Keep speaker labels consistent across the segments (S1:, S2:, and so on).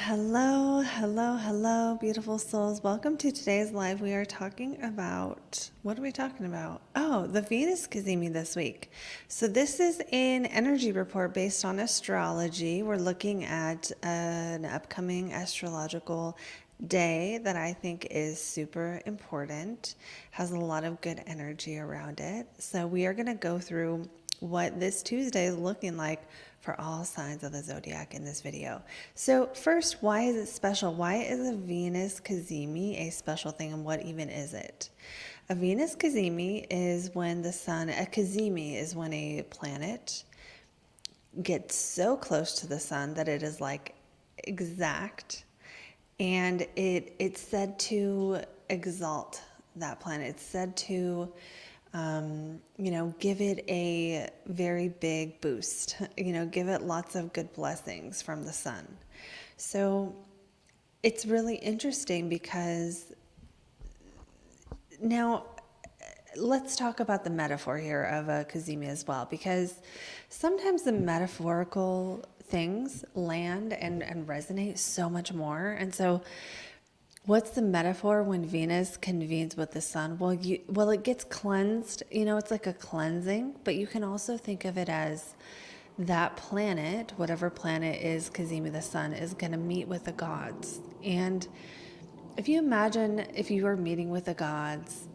S1: Hello, hello, hello, beautiful souls. Welcome to today's live. We are talking about, what are we talking about? Oh, the Venus Cazimi this week. So this is an energy report based on astrology. We're looking at an upcoming astrological day that I think is super important, has a lot of good energy around it. So we are going to go through what this Tuesday is looking like for all signs of the zodiac in this video. So first, why is it special? Why is a Venus Cazimi a special thing, and what even is it? A Venus Cazimi is when the sun, a Cazimi is when a planet gets so close to the sun that it is like exact, and it's said to exalt that planet. It's said to give it a very big boost, give it lots of good blessings from the sun. So it's really interesting because now let's talk about the metaphor here of a Cazimi as well, because sometimes the metaphorical things land and resonate so much more. And so what's the metaphor when Venus convenes with the sun? Well, it gets cleansed. It's like a cleansing, but you can also think of it as that planet, whatever planet is Cazimi the sun, is going to meet with the gods. And if you imagine if you were meeting with the gods,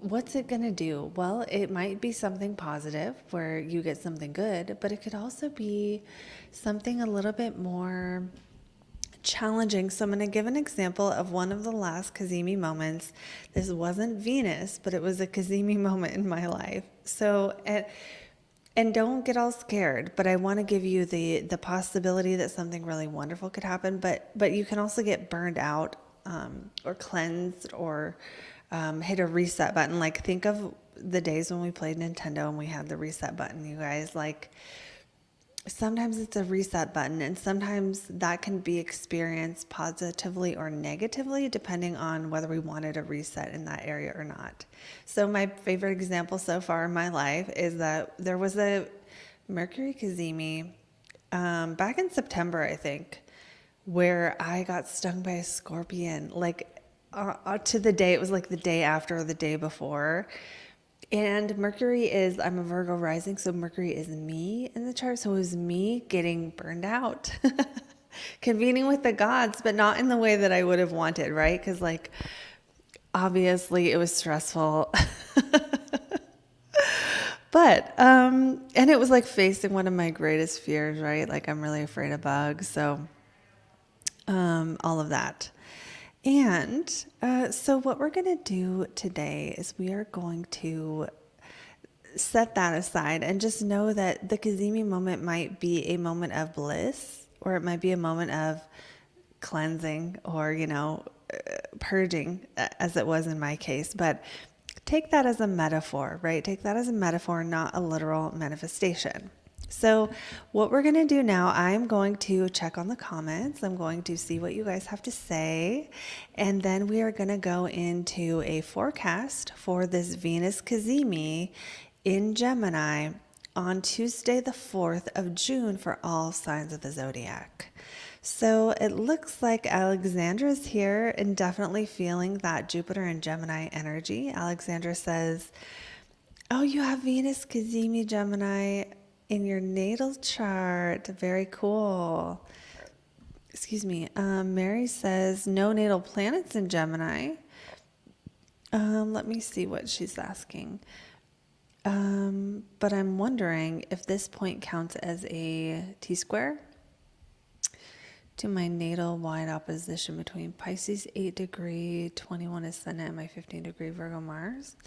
S1: what's it going to do? Well, it might be something positive where you get something good, but it could also be something a little bit more challenging. So I'm going to give an example of one of the last Cazimi moments. This wasn't Venus, but it was a Cazimi moment in my life. So, and don't get all scared, but I want to give you the possibility that something really wonderful could happen, but you can also get burned out, or cleansed, or hit a reset button. Like, think of the days when we played Nintendo and we had the reset button, you guys. Like, sometimes it's a reset button, and sometimes that can be experienced positively or negatively depending on whether we wanted a reset in that area or not. So my favorite example so far in my life is that there was a Mercury Cazimi back in September, I think, where I got stung by a scorpion. Like, to the day, it was like the day after or the day before. And Mercury is, I'm a Virgo rising, so Mercury is me in the chart. So it was me getting burned out, convening with the gods, but not in the way that I would have wanted, right? Because, like, obviously it was stressful. But, and it was like facing one of my greatest fears, right? Like, I'm really afraid of bugs. So, all of that. And so what we're going to do today is we are going to set that aside and just know that the Cazimi moment might be a moment of bliss, or it might be a moment of cleansing, or, purging, as it was in my case. But take that as a metaphor, right? Take that as a metaphor, not a literal manifestation. So what we're going to do now, I'm going to check on the comments. I'm going to see what you guys have to say. And then we are going to go into a forecast for this Venus Cazimi in Gemini on Tuesday, the 4th of June, for all signs of the zodiac. So it looks like Alexandra's here and definitely feeling that Jupiter and Gemini energy. Alexandra says, oh, you have Venus Cazimi Gemini in your natal chart. Very cool. Excuse me. Mary says no natal planets in Gemini. Let me see what she's asking. But I'm wondering if this point counts as a T-square to my natal wide opposition between Pisces 8 degree, 21 ascendant, and my 15 degree Virgo Mars.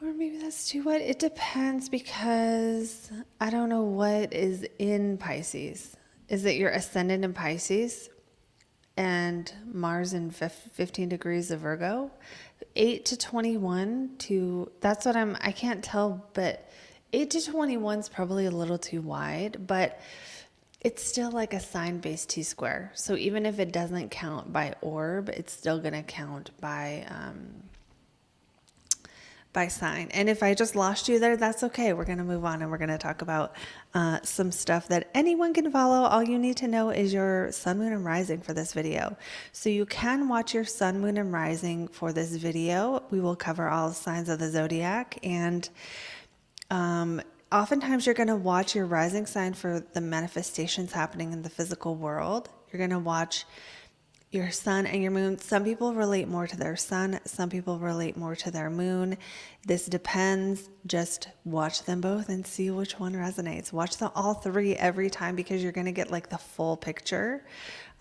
S1: Or maybe that's too wide. It depends, because I don't know what is in Pisces. Is it your ascendant in Pisces and Mars in 15 degrees of Virgo? 8 to 21 to, that's what I can't tell, but 8 to 21 is probably a little too wide, but it's still like a sign-based T-square. So even if it doesn't count by orb, it's still going to count by by sign. And if I just lost you there, that's okay. We're going to move on and we're going to talk about some stuff that anyone can follow. All you need to know is your sun, moon, and rising for this video. So you can watch your sun, moon, and rising for this video. We will cover all signs of the zodiac, and oftentimes you're going to watch your rising sign for the manifestations happening in the physical world. You're going to watch your sun and your moon. Some people relate more to their sun. Some people relate more to their moon. This depends. Just watch them both and see which one resonates. Watch all three every time, because you're going to get like the full picture.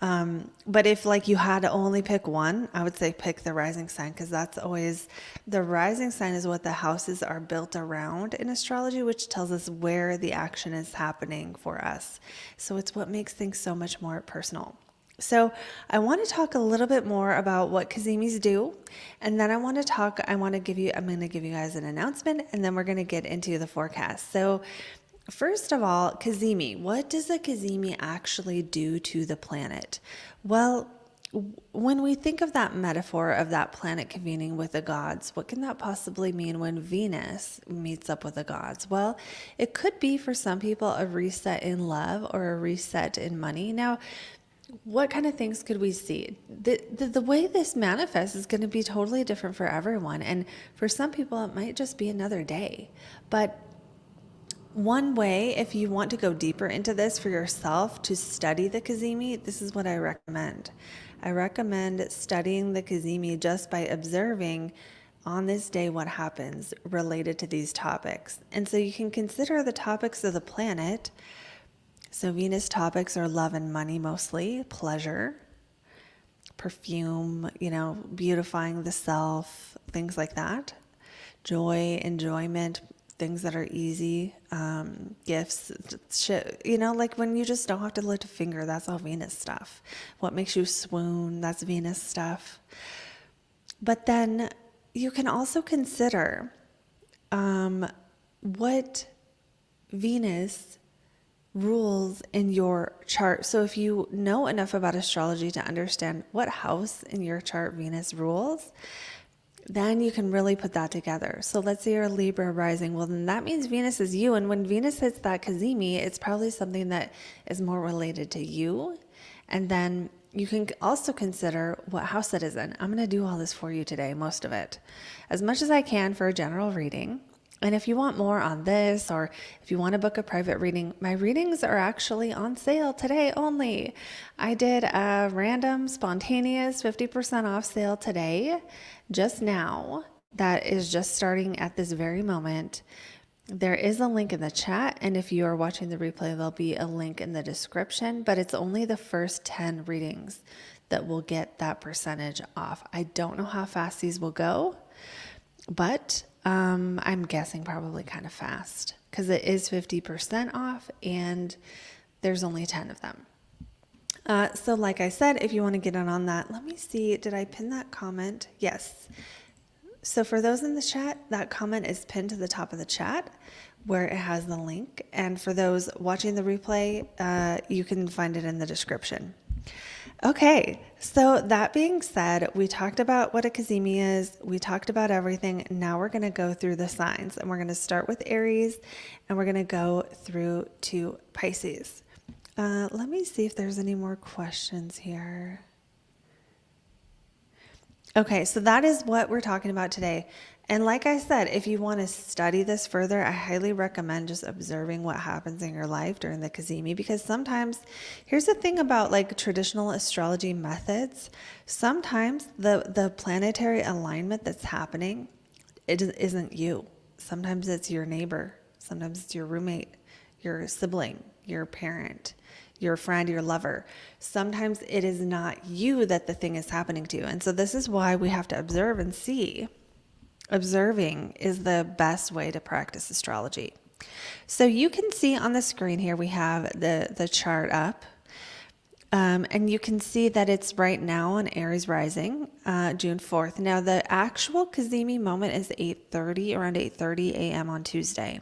S1: But if like you had to only pick one, I would say pick the rising sign, because that's always, the rising sign is what the houses are built around in astrology, which tells us where the action is happening for us. So it's what makes things so much more personal. So I want to talk a little bit more about what Cazimis do, and then I'm going to give you guys an announcement, and then we're going to get into the forecast. So first of all, Cazimi. What does a Cazimi actually do to the planet? Well, when we think of that metaphor of that planet convening with the gods, what can that possibly mean when Venus meets up with the gods? Well, it could be for some people a reset in love or a reset in money. Now, what kind of things could we see? The way this manifests is going to be totally different for everyone. And for some people, it might just be another day. But one way, if you want to go deeper into this for yourself to study the Cazimi, this is what I recommend. I recommend studying the Cazimi just by observing on this day what happens related to these topics. And so you can consider the topics of the planet. So Venus topics are love and money, mostly pleasure, perfume, beautifying the self, things like that. Joy, enjoyment, things that are easy, gifts, shit, like when you just don't have to lift a finger, that's all Venus stuff. What makes you swoon, that's Venus stuff. But then you can also consider what Venus rules in your chart. So if you know enough about astrology to understand what house in your chart Venus rules, then you can really put that together. So let's say you're a Libra rising. Well, then that means Venus is you. And when Venus hits that Cazimi, it's probably something that is more related to you. And then you can also consider what house it is in. I'm going to do all this for you today, most of it, as much as I can for a general reading. And if you want more on this, or if you want to book a private reading, my readings are actually on sale today only. I did a random, spontaneous 50% off sale today, just now. That is just starting at this very moment. There is a link in the chat, and if you are watching the replay, there'll be a link in the description, but it's only the first 10 readings that will get that percentage off. I don't know how fast these will go, but I'm guessing probably kind of fast, because it is 50% off and there's only 10 of them. So like I said, if you want to get in on that, let me see, did I pin that comment? Yes. So for those in the chat, that comment is pinned to the top of the chat where it has the link. And for those watching the replay, you can find it in the description. Okay, so that being said, we talked about what a Cazimi is. We talked about everything. Now we're going to go through the signs, and we're going to start with Aries, and we're going to go through to Pisces. Let me see if there's any more questions here. Okay, so that is what we're talking about today. And like I said, if you want to study this further, I highly recommend just observing what happens in your life during the Cazimi, because sometimes, here's the thing about like traditional astrology methods, sometimes the planetary alignment that's happening, it isn't you. Sometimes it's your neighbor. Sometimes it's your roommate, your sibling, your parent, your friend, your lover. Sometimes it is not you that the thing is happening to. And so this is why we have to observe and see. Observing is the best way to practice astrology. So you can see on the screen here, we have the chart up. And you can see that it's right now on Aries rising, June 4th. Now the actual Cazimi moment is around 8:30 a.m. on Tuesday.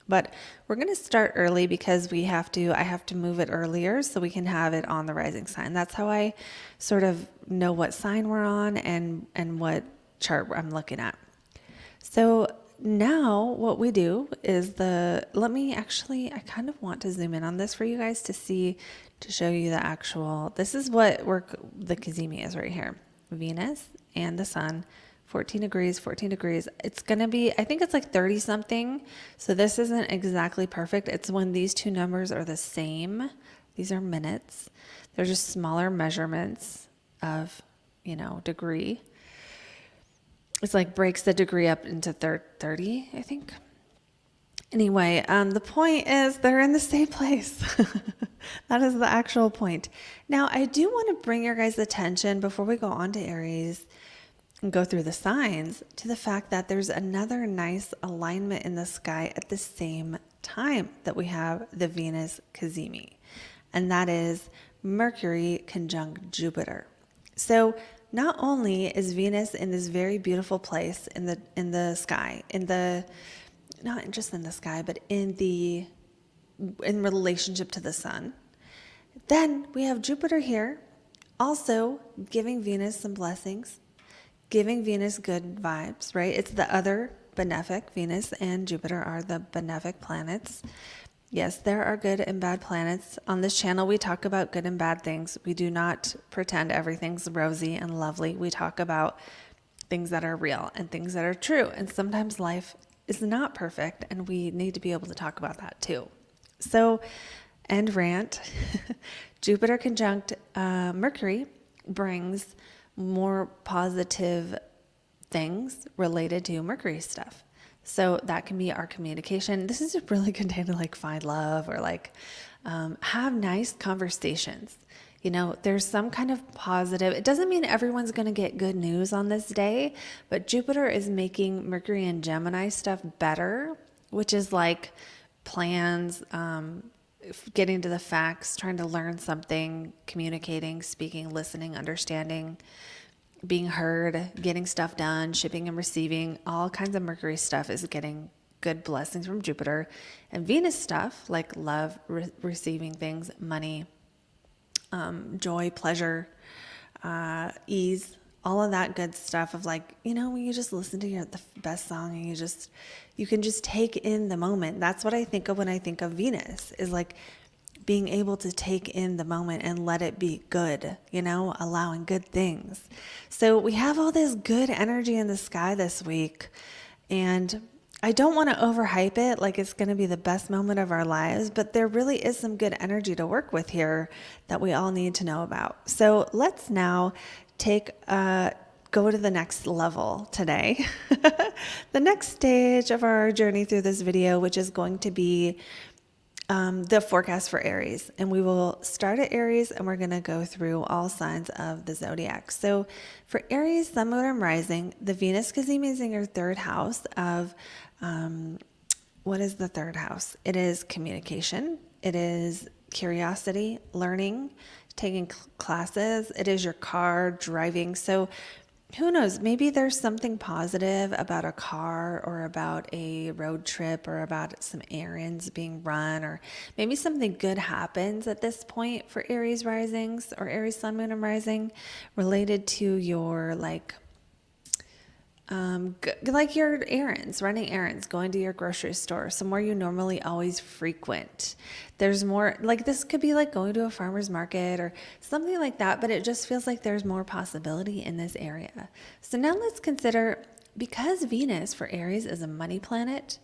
S1: But we're going to start early because I have to move it earlier so we can have it on the rising sign. That's how I sort of know what sign we're on and what chart I'm looking at. So now what we do is I kind of want to zoom in on this for you guys to show you the actual, this is what the Cazimi is right here. Venus and the sun, 14 degrees, 14 degrees. It's going to be, I think it's like 30 something. So this isn't exactly perfect. It's when these two numbers are the same. These are minutes. They're just smaller measurements of, degree. It's like breaks the degree up into 30, I think. Anyway, the point is they're in the same place. That is the actual point. Now, I do want to bring your guys' attention before we go on to Aries and go through the signs to the fact that there's another nice alignment in the sky at the same time that we have the Venus Cazimi, and that is Mercury conjunct Jupiter. So not only is Venus in this very beautiful place in the sky, not just in the sky, but in relationship to the sun, then we have Jupiter here also giving Venus some blessings, giving Venus good vibes, right? It's the other benefic. Venus and Jupiter are the benefic planets. Yes, there are good and bad planets. On this channel, we talk about good and bad things. We do not pretend everything's rosy and lovely. We talk about things that are real and things that are true. And sometimes life is not perfect, and we need to be able to talk about that too. So, end rant. Jupiter conjunct Mercury brings more positive things related to Mercury stuff. So that can be our communication. This is a really good day to like find love or like have nice conversations. There's some kind of positive. It doesn't mean everyone's going to get good news on this day, but Jupiter is making Mercury and Gemini stuff better, which is like plans, getting to the facts, trying to learn something, communicating, speaking, listening, understanding, being heard, getting stuff done, shipping and receiving. All kinds of Mercury stuff is getting good blessings from Jupiter. And Venus stuff like love, receiving things, money, joy, pleasure, ease, all of that good stuff of like, when you just listen to the best song and you can just take in the moment. That's what I think of when I think of Venus, is like being able to take in the moment and let it be good, allowing good things. So we have all this good energy in the sky this week, and I don't want to overhype it like it's going to be the best moment of our lives, but there really is some good energy to work with here that we all need to know about. So let's now go to the next level today. The next stage of our journey through this video, which is going to be the forecast for Aries. And we will start at Aries, and we're going to go through all signs of the zodiac. So for Aries, Sun, Moon, and Rising, the Venus Cazimi is in your third house of, what is the third house? It is communication. It is curiosity, learning, taking classes. It is your car, driving. So who knows, maybe there's something positive about a car or about a road trip or about some errands being run, or maybe something good happens at this point for Aries risings or Aries Sun, Moon, and Rising related to your like your errands, running errands, going to your grocery store, somewhere you normally always frequent. There's more, like this could be like going to a farmer's market or something like that, but it just feels like there's more possibility in this area. So now let's consider, because Venus for Aries is a money planet,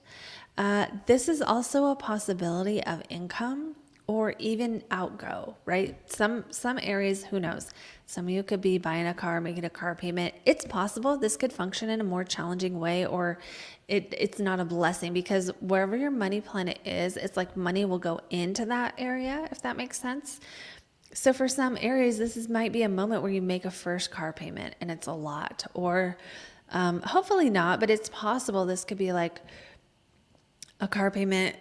S1: this is also a possibility of income or even outgo, right? Some areas, who knows? Some of you could be buying a car, making a car payment. It's possible this could function in a more challenging way, or it's not a blessing, because wherever your money planet is, it's like money will go into that area, if that makes sense. So for some areas, might be a moment where you make a first car payment and it's a lot, or hopefully not, but it's possible this could be like a car payment,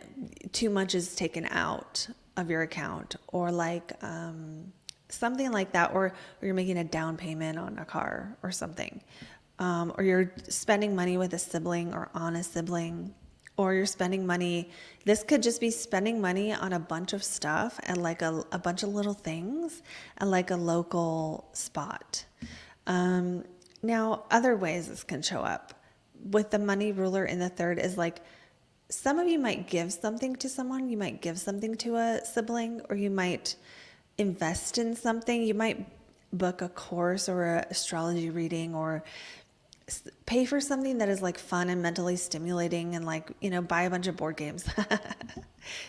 S1: too much is taken out of your account, or like something like that, or you're making a down payment on a car or something, or you're spending money with a sibling or on a sibling, or you're spending money. This could just be spending money on a bunch of stuff and like a bunch of little things and like a local spot. Now, other ways this can show up. with the money ruler in the third is like, some of you might give something to someone, you might give something to a sibling, or you might invest in something. You might book a course or an astrology reading, or pay for something that is like fun and mentally stimulating, and like, buy a bunch of board games.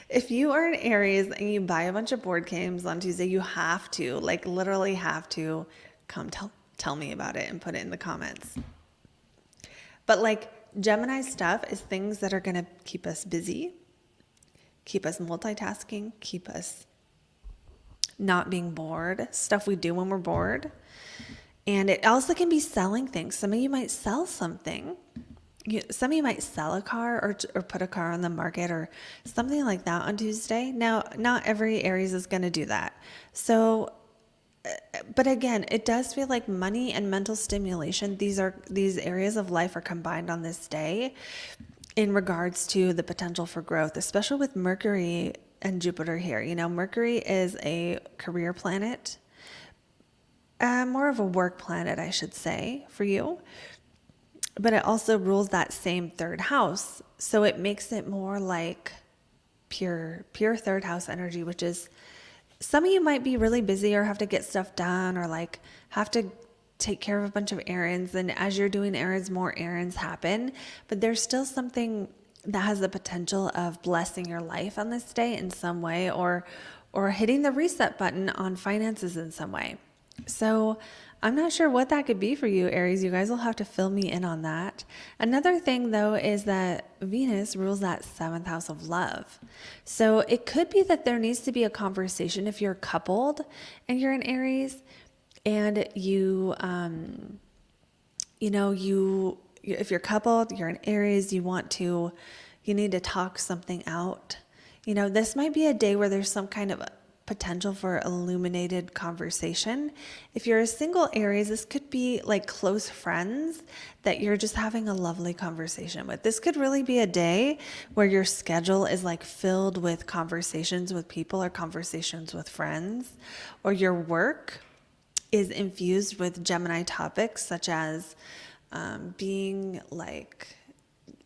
S1: If you are an Aries and you buy a bunch of board games on Tuesday, you have to, like literally have to come tell me about it and put it in the comments. But like Gemini stuff is things that are going to keep us busy, keep us multitasking, keep us not being bored, stuff we do when we're bored. And it also can be selling things. Some of you might sell something. Some of you might sell a car or put a car on the market or something like that on Tuesday. Now, not every Aries is going to do that. So, but again, it does feel like money and mental stimulation. These areas of life are combined on this day in regards to the potential for growth, especially with Mercury and Jupiter here. Mercury is a career planet, more of a work planet, I should say, for you. But it also rules that same third house. So it makes it more like pure third house energy, which is, some of you might be really busy or have to get stuff done, or like have to take care of a bunch of errands. And as you're doing errands, more errands happen. But there's still something that has the potential of blessing your life on this day in some way, or hitting the reset button on finances in some way. So I'm not sure what that could be for you, Aries. You guys will have to fill me in on that. Another thing, though, is that Venus rules that seventh house of love. So it could be that there needs to be a conversation if you're coupled and you're an Aries, and if you're coupled, you're an Aries, you need to talk something out. This might be a day where there's some kind of potential for illuminated conversation. If you're a single Aries, this could be like close friends that you're just having a lovely conversation with. This could really be a day where your schedule is like filled with conversations with people or conversations with friends, or your work is infused with Gemini topics, such as being like,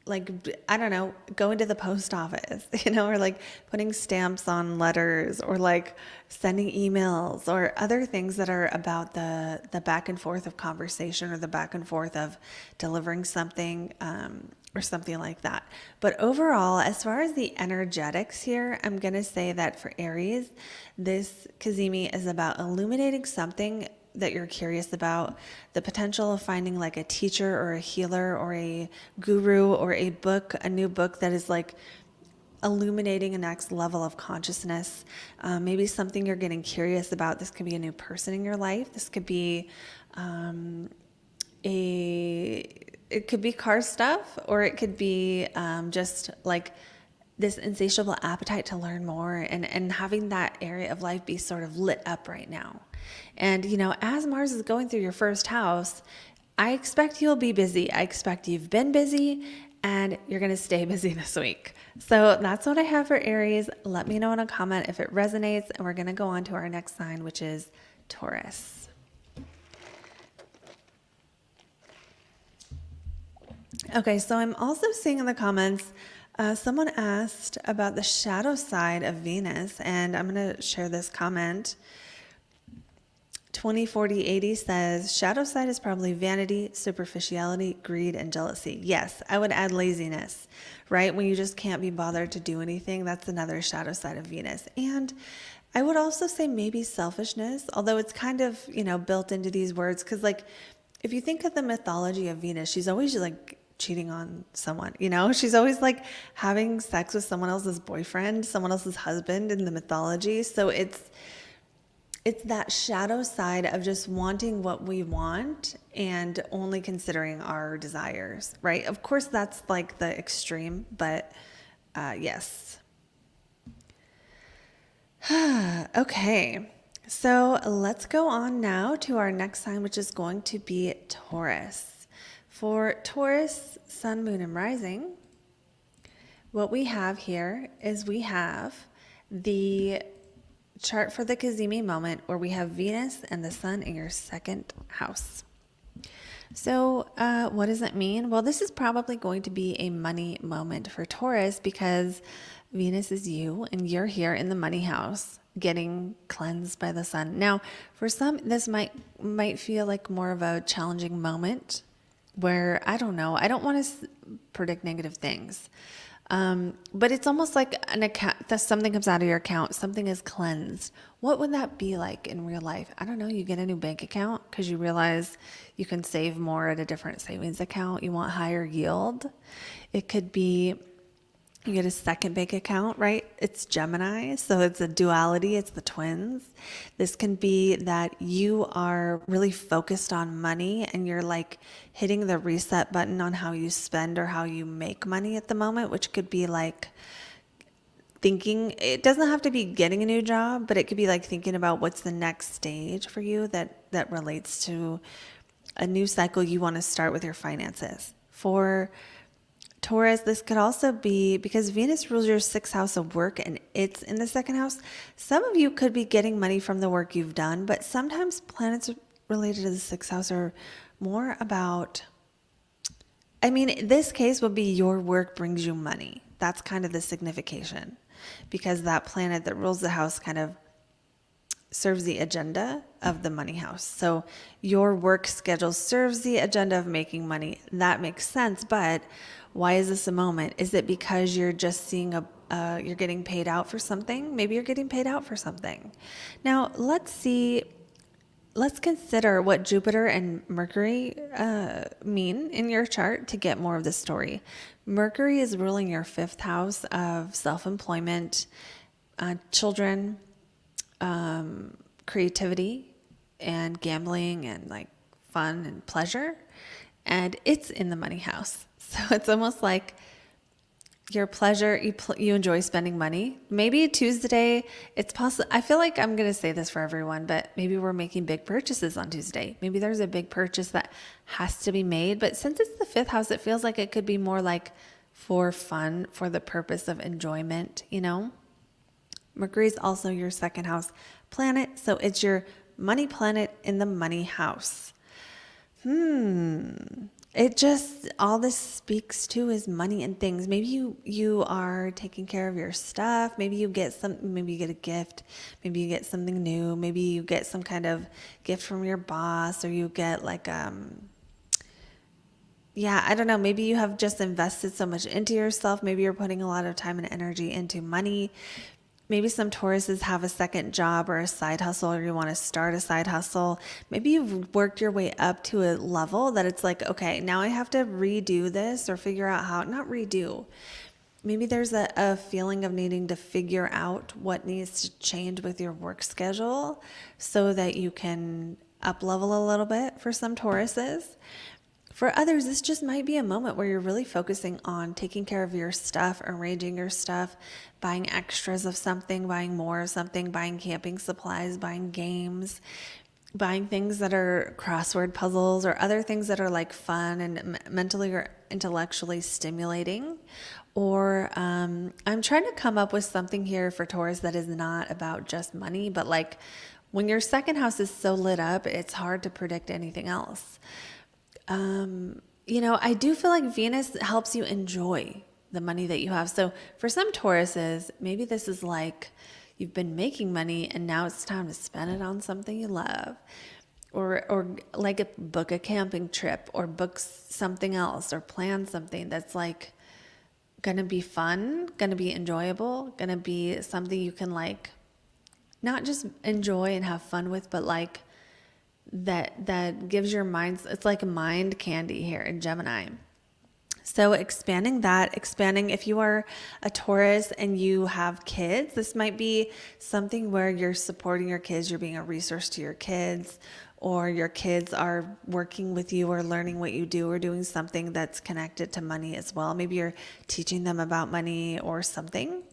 S1: I don't know, going to the post office, or like putting stamps on letters, or like sending emails, or other things that are about the back and forth of conversation, or the back and forth of delivering something, or something like that. But overall, as far as the energetics here, I'm going to say that for Aries, this Cazimi is about illuminating something that you're curious about, the potential of finding like a teacher or a healer or a guru or a book, a new book that is like illuminating a next level of consciousness. Maybe something you're getting curious about. This could be a new person in your life. This could be it could be car stuff, or it could be just like this insatiable appetite to learn more, and having that area of life be sort of lit up right now. And, as Mars is going through your first house, I expect you'll be busy. I expect you've been busy, and you're going to stay busy this week. So that's what I have for Aries. Let me know in a comment if it resonates, and we're going to go on to our next sign, which is Taurus. Okay, so I'm also seeing in the comments, someone asked about the shadow side of Venus, and I'm going to share this comment. 204080 says, shadow side is probably vanity, superficiality, greed, and jealousy. Yes, I would add laziness, right? When you just can't be bothered to do anything, that's another shadow side of Venus. And I would also say maybe selfishness, although it's kind of, built into these words. Because like, if you think of the mythology of Venus, she's always like cheating on someone, she's always like having sex with someone else's boyfriend, someone else's husband in the mythology. So it's that shadow side of just wanting what we want and only considering our desires, right? Of course, that's like the extreme, but yes. Okay, so let's go on now to our next sign, which is going to be Taurus. For Taurus, sun, moon, and rising, what we have here is we have the chart for the Cazimi moment, where we have Venus and the sun in your second house. So, what does it mean? Well, this is probably going to be a money moment for Taurus because Venus is you and you're here in the money house getting cleansed by the sun. Now, for some, this might feel like more of a challenging moment where I don't know. I don't want to predict negative things. But it's almost like an account that something comes out of your account, something is cleansed. What would that be like in real life? I don't know. You get a new bank account because you realize you can save more at a different savings account. You want higher yield. It could be you get a second bank account, right? It's Gemini, so it's a duality, it's the twins. This can be that you are really focused on money and you're like hitting the reset button on how you spend or how you make money at the moment, which could be like thinking, it doesn't have to be getting a new job, but it could be like thinking about what's the next stage for you that relates to a new cycle you want to start with your finances. For Taurus, this could also be because Venus rules your sixth house of work and it's in the second house. Some of you could be getting money from the work you've done, but sometimes planets related to the sixth house are more about, this case would be your work brings you money. That's kind of the signification because that planet that rules the house kind of serves the agenda of the money house. So your work schedule serves the agenda of making money. That makes sense, but why is this a moment? Is it because you're just seeing you're getting paid out for something? Maybe you're getting paid out for something. Now, let's consider what Jupiter and Mercury mean in your chart to get more of the story. Mercury is ruling your fifth house of self-employment, children, creativity, and gambling, and like fun and pleasure. And it's in the money house. So it's almost like your pleasure, you enjoy spending money. Maybe Tuesday, it's possible. I feel like I'm going to say this for everyone, but maybe we're making big purchases on Tuesday. Maybe there's a big purchase that has to be made. But since it's the fifth house, it feels like it could be more like for fun, for the purpose of enjoyment, Mercury is also your second house planet. So it's your money planet in the money house. It just, all this speaks to is money and things. Maybe you are taking care of your stuff. Maybe you get a gift. Maybe you get something new. Maybe you get some kind of gift from your boss, or you get like, I don't know. Maybe you have just invested so much into yourself. Maybe you're putting a lot of time and energy into money. Maybe some Tauruses have a second job or a side hustle, or you want to start a side hustle. Maybe you've worked your way up to a level that it's like, okay, now I have to redo this or figure out how, not redo. Maybe there's a feeling of needing to figure out what needs to change with your work schedule so that you can up level a little bit for some Tauruses. For others, this just might be a moment where you're really focusing on taking care of your stuff, arranging your stuff, buying extras of something, buying more of something, buying camping supplies, buying games, buying things that are crossword puzzles or other things that are like fun and mentally or intellectually stimulating. Or I'm trying to come up with something here for Taurus that is not about just money, but like when your second house is so lit up, it's hard to predict anything else. I do feel like Venus helps you enjoy the money that you have. So for some Tauruses, maybe this is like you've been making money and now it's time to spend it on something you love, or like book a camping trip, or book something else, or plan something that's like going to be fun, going to be enjoyable, going to be something you can like not just enjoy and have fun with, but like that gives your mind, it's like mind candy here in Gemini. So expanding if you are a Taurus and you have kids, this might be something where you're supporting your kids, you're being a resource to your kids, or your kids are working with you or learning what you do or doing something that's connected to money as well. Maybe you're teaching them about money or something.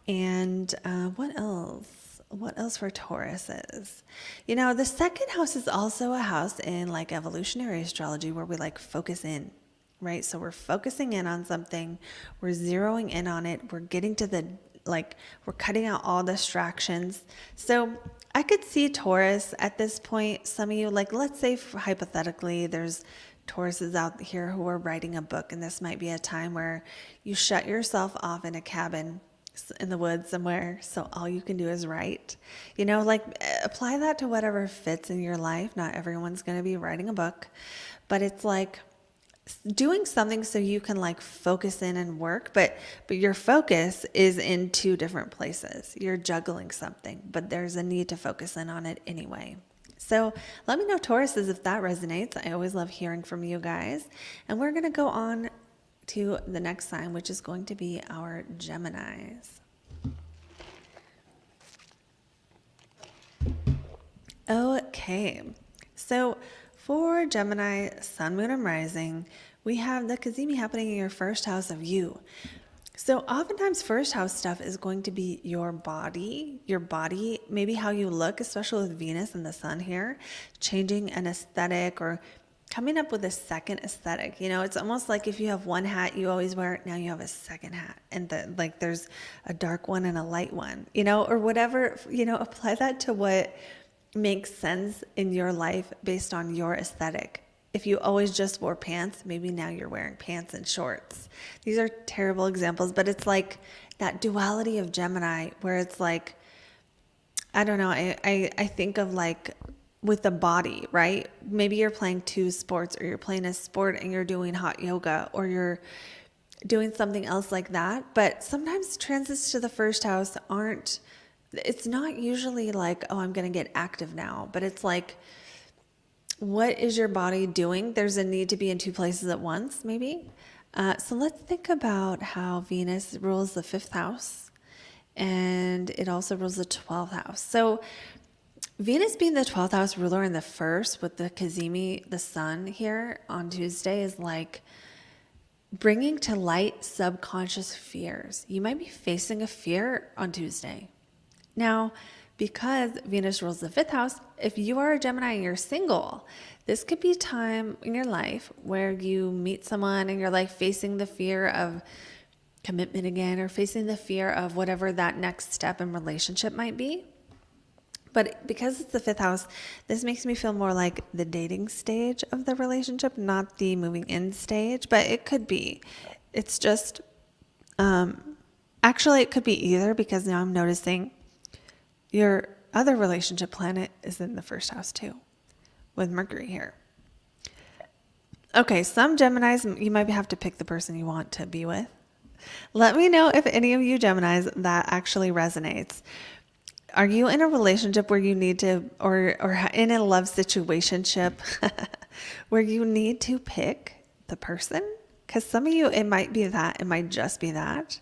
S1: And what else? What else for Tauruses? The second house is also a house in like evolutionary astrology where we like focus in, right? So we're focusing in on something, we're zeroing in on it, we're getting to the like we're cutting out all distractions. So I could see Taurus at this point. Some of you, like, let's say hypothetically, there's Tauruses out here who are writing a book, and this might be a time where you shut yourself off in a cabin in the woods somewhere, so all you can do is write. You know, like, apply that to whatever fits in your life. Not everyone's going to be writing a book, but it's like doing something so you can like focus in and work, but your focus is in two different places. You're juggling something, but there's a need to focus in on it anyway. So let me know, Tauruses, if that resonates. I always love hearing from you guys. And we're going to go on to the next sign, which is going to be our Geminis. Okay, so for Gemini, Sun, Moon, and Rising, we have the Cazimi happening in your first house of you. So oftentimes first house stuff is going to be your body, maybe how you look, especially with Venus and the Sun here, changing an aesthetic or coming up with a second aesthetic. You know, it's almost like if you have one hat you always wear, now you have a second hat, and like there's a dark one and a light one, you know, or whatever, you know, apply that to what makes sense in your life based on your aesthetic. If you always just wore pants, maybe now you're wearing pants and shorts. These are terrible examples, but it's like that duality of Gemini where it's like, I don't know, I think of like with the body, right? Maybe you're playing two sports, or you're playing a sport and you're doing hot yoga, or you're doing something else like that. But sometimes transits to the first house it's not usually like, oh, I'm going to get active now, but it's like, what is your body doing? There's a need to be in two places at once, maybe. So let's think about how Venus rules the 5th house, and it also rules the 12th house. So Venus being the 12th house ruler in the first with the Cazimi, the Sun here on Tuesday, is like bringing to light subconscious fears. You might be facing a fear on Tuesday. Now, because Venus rules the 5th house, if you are a Gemini and you're single, this could be time in your life where you meet someone and you're like facing the fear of commitment again, or facing the fear of whatever that next step in relationship might be. But because it's the 5th house, this makes me feel more like the dating stage of the relationship, not the moving in stage, but it could be. It's just, actually it could be either, because now I'm noticing your other relationship planet is in the 1st house too, with Mercury here. Okay, some Geminis, you might have to pick the person you want to be with. Let me know if any of you Geminis that actually resonates. Are you in a relationship where you need to, or in a love situationship where you need to pick the person? Because some of you, it might be that, it might just be that.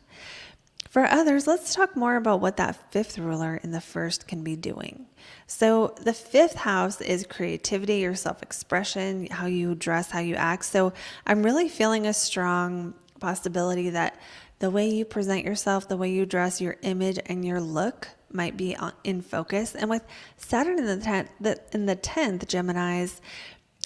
S1: For others, let's talk more about what that 5th ruler in the first can be doing. So the 5th house is creativity, your self-expression, how you dress, how you act. So I'm really feeling a strong possibility that the way you present yourself, the way you dress, your image and your look might be in focus. And with Saturn in the 10th, Geminis,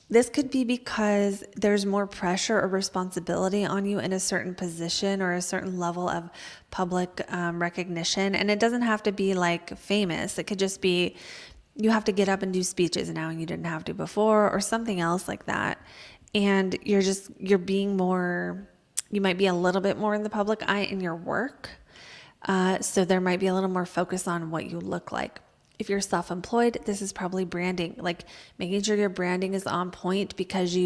S1: this could be because there's more pressure or responsibility on you in a certain position or a certain level of public recognition. And it doesn't have to be like famous. It could just be you have to get up and do speeches now and you didn't have to before, or something else like that. And you're being more, you might be a little bit more in the public eye in your work. So there might be a little more focus on what you look like. If you're self-employed, this is probably branding, like making sure your branding is on point, because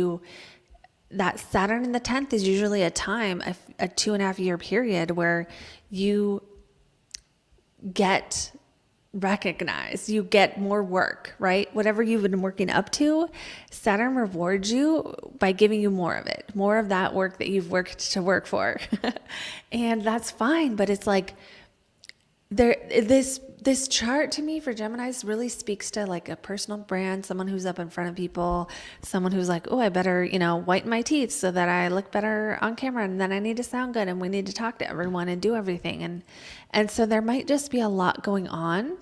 S1: that Saturn in the 10th is usually a time, a 2.5 year period where you get recognized, you get more work, right? Whatever you've been working up to, Saturn rewards you by giving you more of it, more of that work that you've worked to work for. And that's fine, but it's like this chart to me for Geminis really speaks to like a personal brand, someone who's up in front of people, someone who's like, oh, I better, whiten my teeth so that I look better on camera, and then I need to sound good, and we need to talk to everyone and do everything. And so there might just be a lot going on.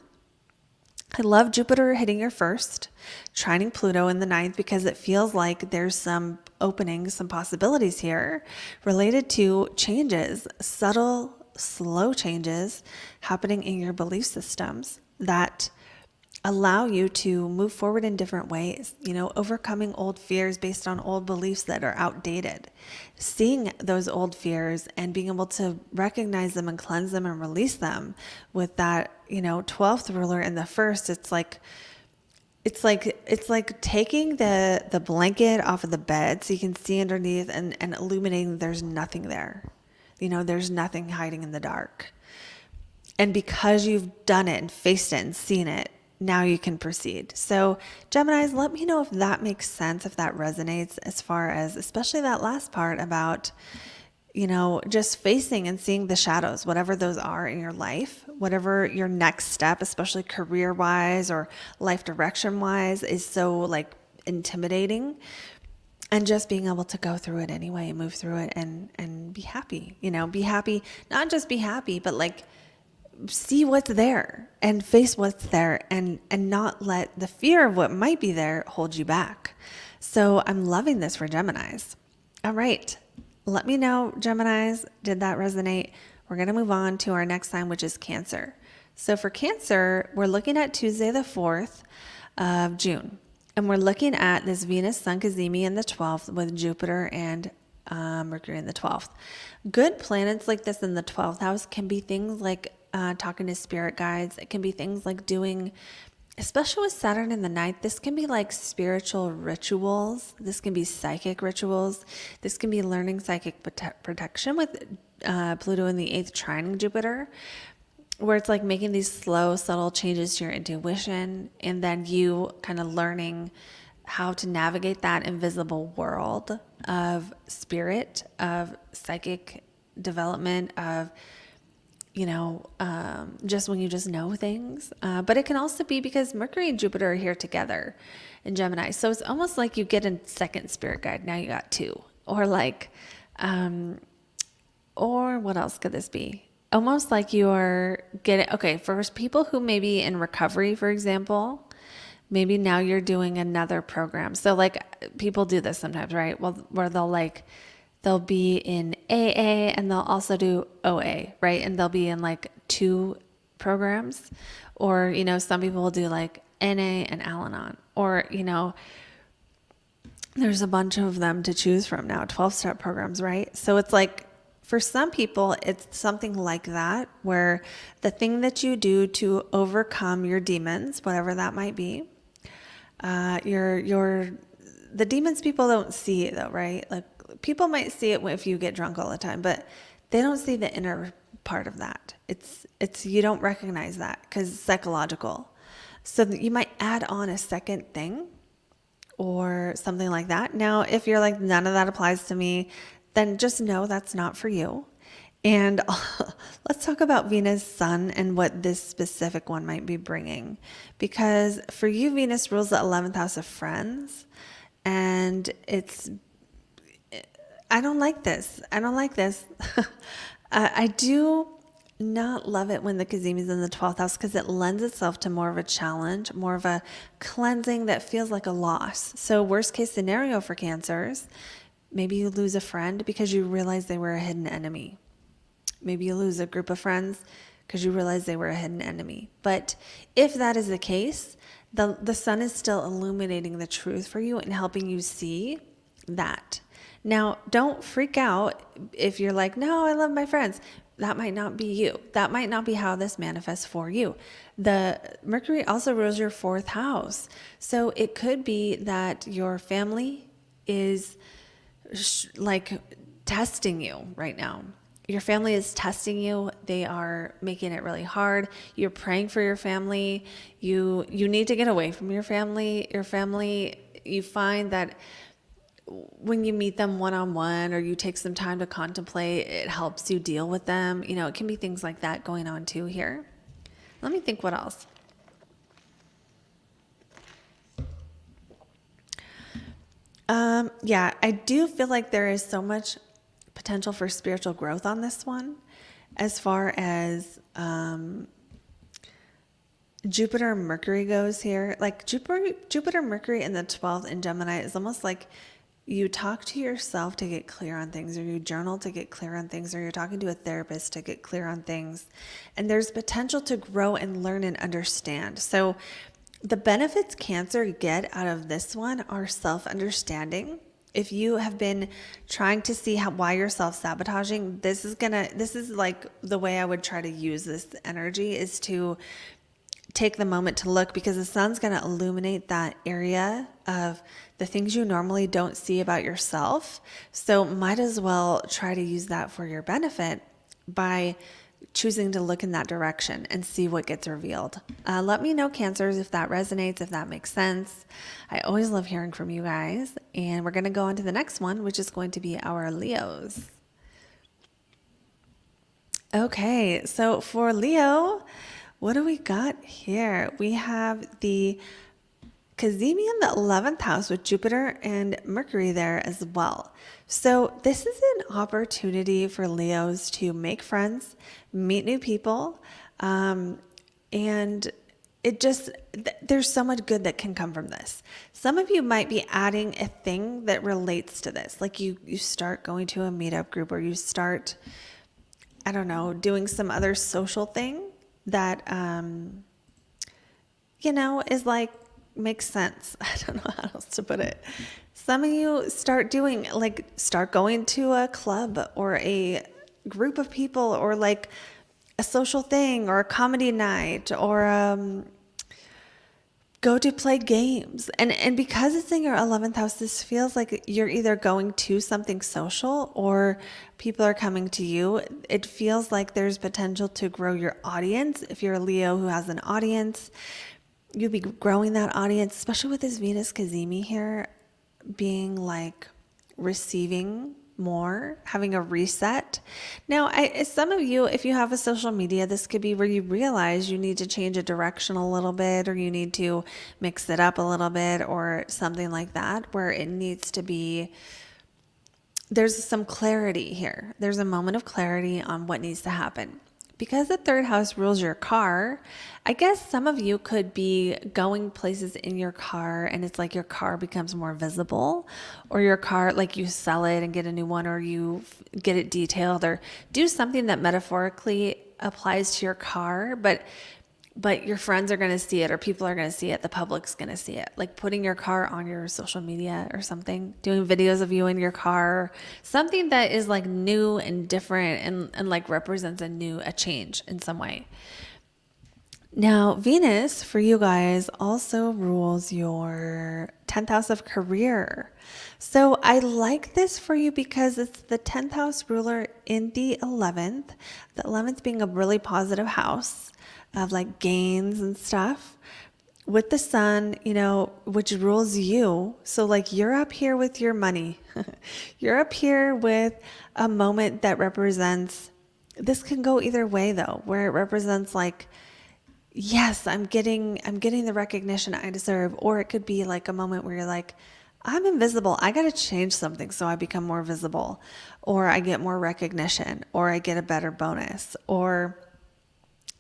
S1: I love Jupiter hitting your first, trining Pluto in the 9th, because it feels like there's some openings, some possibilities here related to changes, subtle slow changes happening in your belief systems that allow you to move forward in different ways, overcoming old fears based on old beliefs that are outdated, seeing those old fears and being able to recognize them and cleanse them and release them with that, 12th ruler in the first. It's like taking the blanket off of the bed so you can see underneath and illuminating there's nothing there. There's nothing hiding in the dark. And because you've done it and faced it and seen it, now you can proceed. So Geminis, let me know if that makes sense, if that resonates, as far as especially that last part about, just facing and seeing the shadows, whatever those are in your life, whatever your next step, especially career wise or life direction wise, is so like intimidating. And just being able to go through it anyway and move through it and be happy, be happy, not just be happy, but like see what's there and face what's there and not let the fear of what might be there hold you back. So I'm loving this for Geminis. All right. Let me know, Geminis, did that resonate? We're going to move on to our next sign, which is Cancer. So for Cancer, we're looking at Tuesday, the 4th of June. And we're looking at this Venus Sun Cazimi in the 12th with Jupiter and Mercury in the 12th. Good planets like this in the 12th house can be things like talking to spirit guides. It can be things like doing, especially with Saturn in the 9th, this can be like spiritual rituals. This can be psychic rituals. This can be learning psychic protection with Pluto in the 8th trining Jupiter, where it's like making these slow, subtle changes to your intuition, and then you kind of learning how to navigate that invisible world of spirit, of psychic development, of just when you just know things. But it can also be because Mercury and Jupiter are here together in Gemini. So it's almost like you get a second spirit guide. Now you got two. Or like, or what else could this be? Almost like you're getting, okay, for people who may be in recovery, for example, maybe now you're doing another program. So like people do this sometimes, right? Well, where they'll be in AA and they'll also do OA, right? And they'll be in like two programs, or, some people will do like NA and Al-Anon, or, there's a bunch of them to choose from now, 12-step programs, right? So it's like, for some people, it's something like that, where the thing that you do to overcome your demons, whatever that might be, the demons people don't see it though, right? Like people might see it if you get drunk all the time, but they don't see the inner part of that. It's you don't recognize that because it's psychological. So you might add on a second thing or something like that. Now, if you're like, none of that applies to me, then just know that's not for you. And let's talk about Venus Sun and what this specific one might be bringing. Because for you, Venus rules the 11th house of friends. And I don't like this. I do not love it when the Cazimi is in the 12th house because it lends itself to more of a challenge, more of a cleansing that feels like a loss. So worst case scenario for Cancers, maybe you lose a friend because you realize they were a hidden enemy. Maybe you lose a group of friends because you realize they were a hidden enemy. But if that is the case, the sun is still illuminating the truth for you and helping you see that. Now, don't freak out if you're like, no, I love my friends. That might not be you. That might not be how this manifests for you. The Mercury also rules your 4th house. So it could be that your family is like testing you right now. Your family is testing you. They are making it really hard. You're praying for your family. You need to get away from your family. Your family, you find that when you meet them one-on-one or you take some time to contemplate, it helps you deal with them. It can be things like that going on too here. Let me think what else. Yeah, I do feel like there is so much potential for spiritual growth on this one, as far as Jupiter and Mercury goes here. Like Jupiter Mercury in the 12th in Gemini is almost like you talk to yourself to get clear on things, or you journal to get clear on things, or you're talking to a therapist to get clear on things. And there's potential to grow and learn and understand. So the benefits Cancer get out of this one are self-understanding. If you have been trying to see why you're self-sabotaging, this is like the way I would try to use this energy, is to take the moment to look, because the sun's going to illuminate that area of the things you normally don't see about yourself. So might as well try to use that for your benefit by choosing to look in that direction and see what gets revealed. Let me know, Cancers, if that resonates, if that makes sense. I always love hearing from you guys. And we're going to go on to the next one, which is going to be our Leos. Okay, so for Leo, what do we got here? We have the Cazimi in the 11th house with Jupiter and Mercury there as well. So this is an opportunity for Leos to make friends, meet new people, and there's so much good that can come from this. Some of you might be adding a thing that relates to this. Like you start going to a meetup group, or you start, I don't know, doing some other social thing that, is like, makes sense. I don't know how else to put it. Some of you start going to a club or a group of people, or like a social thing, or a comedy night, or go to play games. And because it's in your 11th house, this feels like you're either going to something social or people are coming to you. It feels like there's potential to grow your audience. If you're a Leo who has an audience, you'll be growing that audience, especially with this Venus Cazimi here, being like receiving more, having a reset. Now, some of you, if you have a social media, this could be where you realize you need to change a direction a little bit, or you need to mix it up a little bit, or something like that, where it needs to be, there's some clarity here. There's a moment of clarity on what needs to happen. Because the third house rules your car, I guess some of you could be going places in your car, and it's like your car becomes more visible, or your car, like you sell it and get a new one, or you get it detailed, or do something that metaphorically applies to your car, but your friends are going to see it, or people are going to see it, the public's going to see it. Like putting your car on your social media or something, doing videos of you in your car, something that is like new and different, and like represents a change in some way. Now, Venus for you guys also rules your 10th house of career. So I like this for you because it's the 10th house ruler in the 11th being a really positive house of like gains and stuff, with the sun, which rules you. So like you're up here with your money. You're up here with a moment that represents, this can go either way though, where it represents like, yes, I'm getting the recognition I deserve. Or it could be like a moment where you're like, I'm invisible. I got to change something so I become more visible, or I get more recognition, or I get a better bonus, or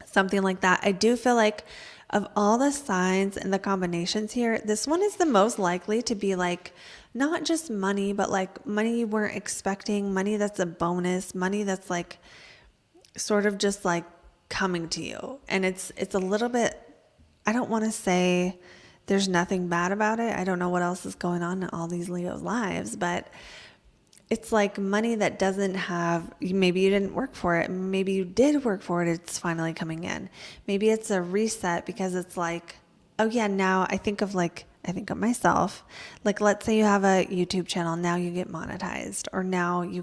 S1: something like that. I do feel like of all the signs and the combinations here, this one is the most likely to be like, not just money, but like money you weren't expecting, money that's a bonus, money that's like sort of just like coming to you. And it's a little bit, I don't want to say there's nothing bad about it. I don't know what else is going on in all these Leo's lives, but it's like money that doesn't have, maybe you didn't work for it. Maybe you did work for it. It's finally coming in. Maybe it's a reset, because it's like, oh yeah, now I think of myself. Like, let's say you have a YouTube channel. Now you get monetized, or now you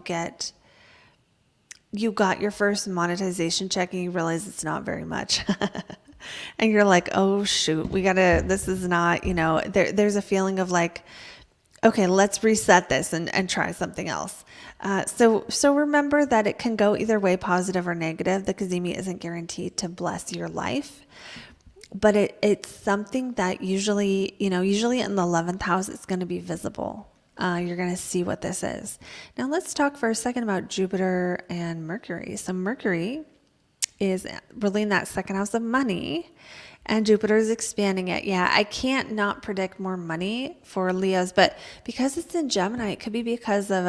S1: got your first monetization check, and you realize it's not very much. And you're like, oh shoot, this is not, there's a feeling of like, okay, let's reset this and try something else. So remember that it can go either way, positive or negative. The Cazimi isn't guaranteed to bless your life, but it's something that usually in the 11th house, it's going to be visible. You're going to see what this is. Now let's talk for a second about Jupiter and Mercury. So Mercury is really in that second house of money, And Jupiter is expanding it. Yeah, I can't not predict more money for Leos, but because it's in Gemini, it could be because of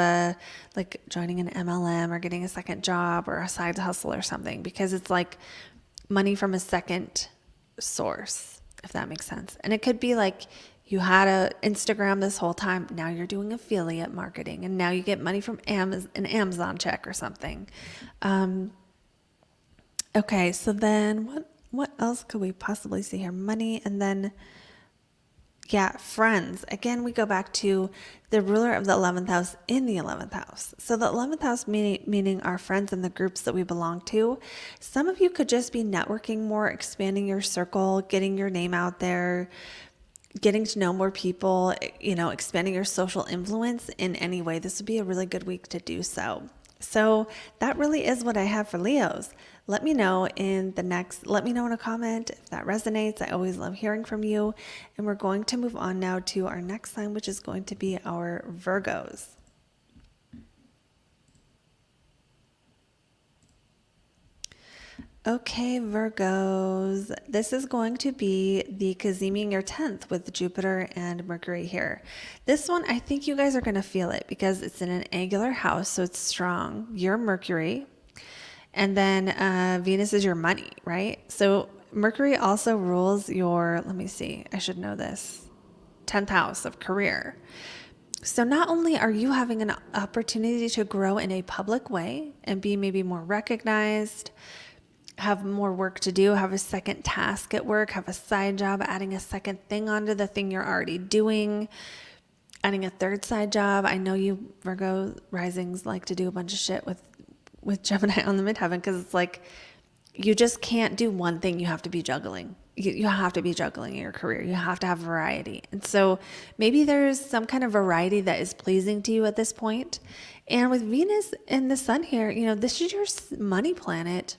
S1: like joining an MLM or getting a second job or a side hustle or something, because it's like money from a second source, if that makes sense. And it could be like you had a Instagram this whole time. Now you're doing affiliate marketing and now you get money from an Amazon check or something. Okay, so then what else could we possibly see here? Money, and then, yeah, friends. Again, we go back to the ruler of the 11th house in the 11th house. So the 11th house meaning our friends and the groups that we belong to. Some of you could just be networking more, expanding your circle, getting your name out there, getting to know more people, expanding your social influence in any way. This would be a really good week to do so. So that really is what I have for Leos. Let me know in a comment if that resonates. I always love hearing from you. And we're going to move on now to our next sign, which is going to be our Virgos. Okay, Virgos, this is going to be the Cazimi in your 10th with Jupiter and Mercury here. This one, I think you guys are going to feel it because it's in an angular house, so it's strong. You're Mercury, and then Venus is your money, right? So Mercury also rules your, let me see, I should know this, 10th house of career. So not only are you having an opportunity to grow in a public way and be maybe more recognized, have more work to do, have a second task at work, have a side job, adding a second thing onto the thing you're already doing, adding a third side job. I know you Virgo risings like to do a bunch of shit with Gemini on the midheaven, because it's like you just can't do one thing. You have to be juggling. You have to be juggling in your career. You have to have variety. And so maybe there's some kind of variety that is pleasing to you at this point. And with Venus and the sun here, this is your money planet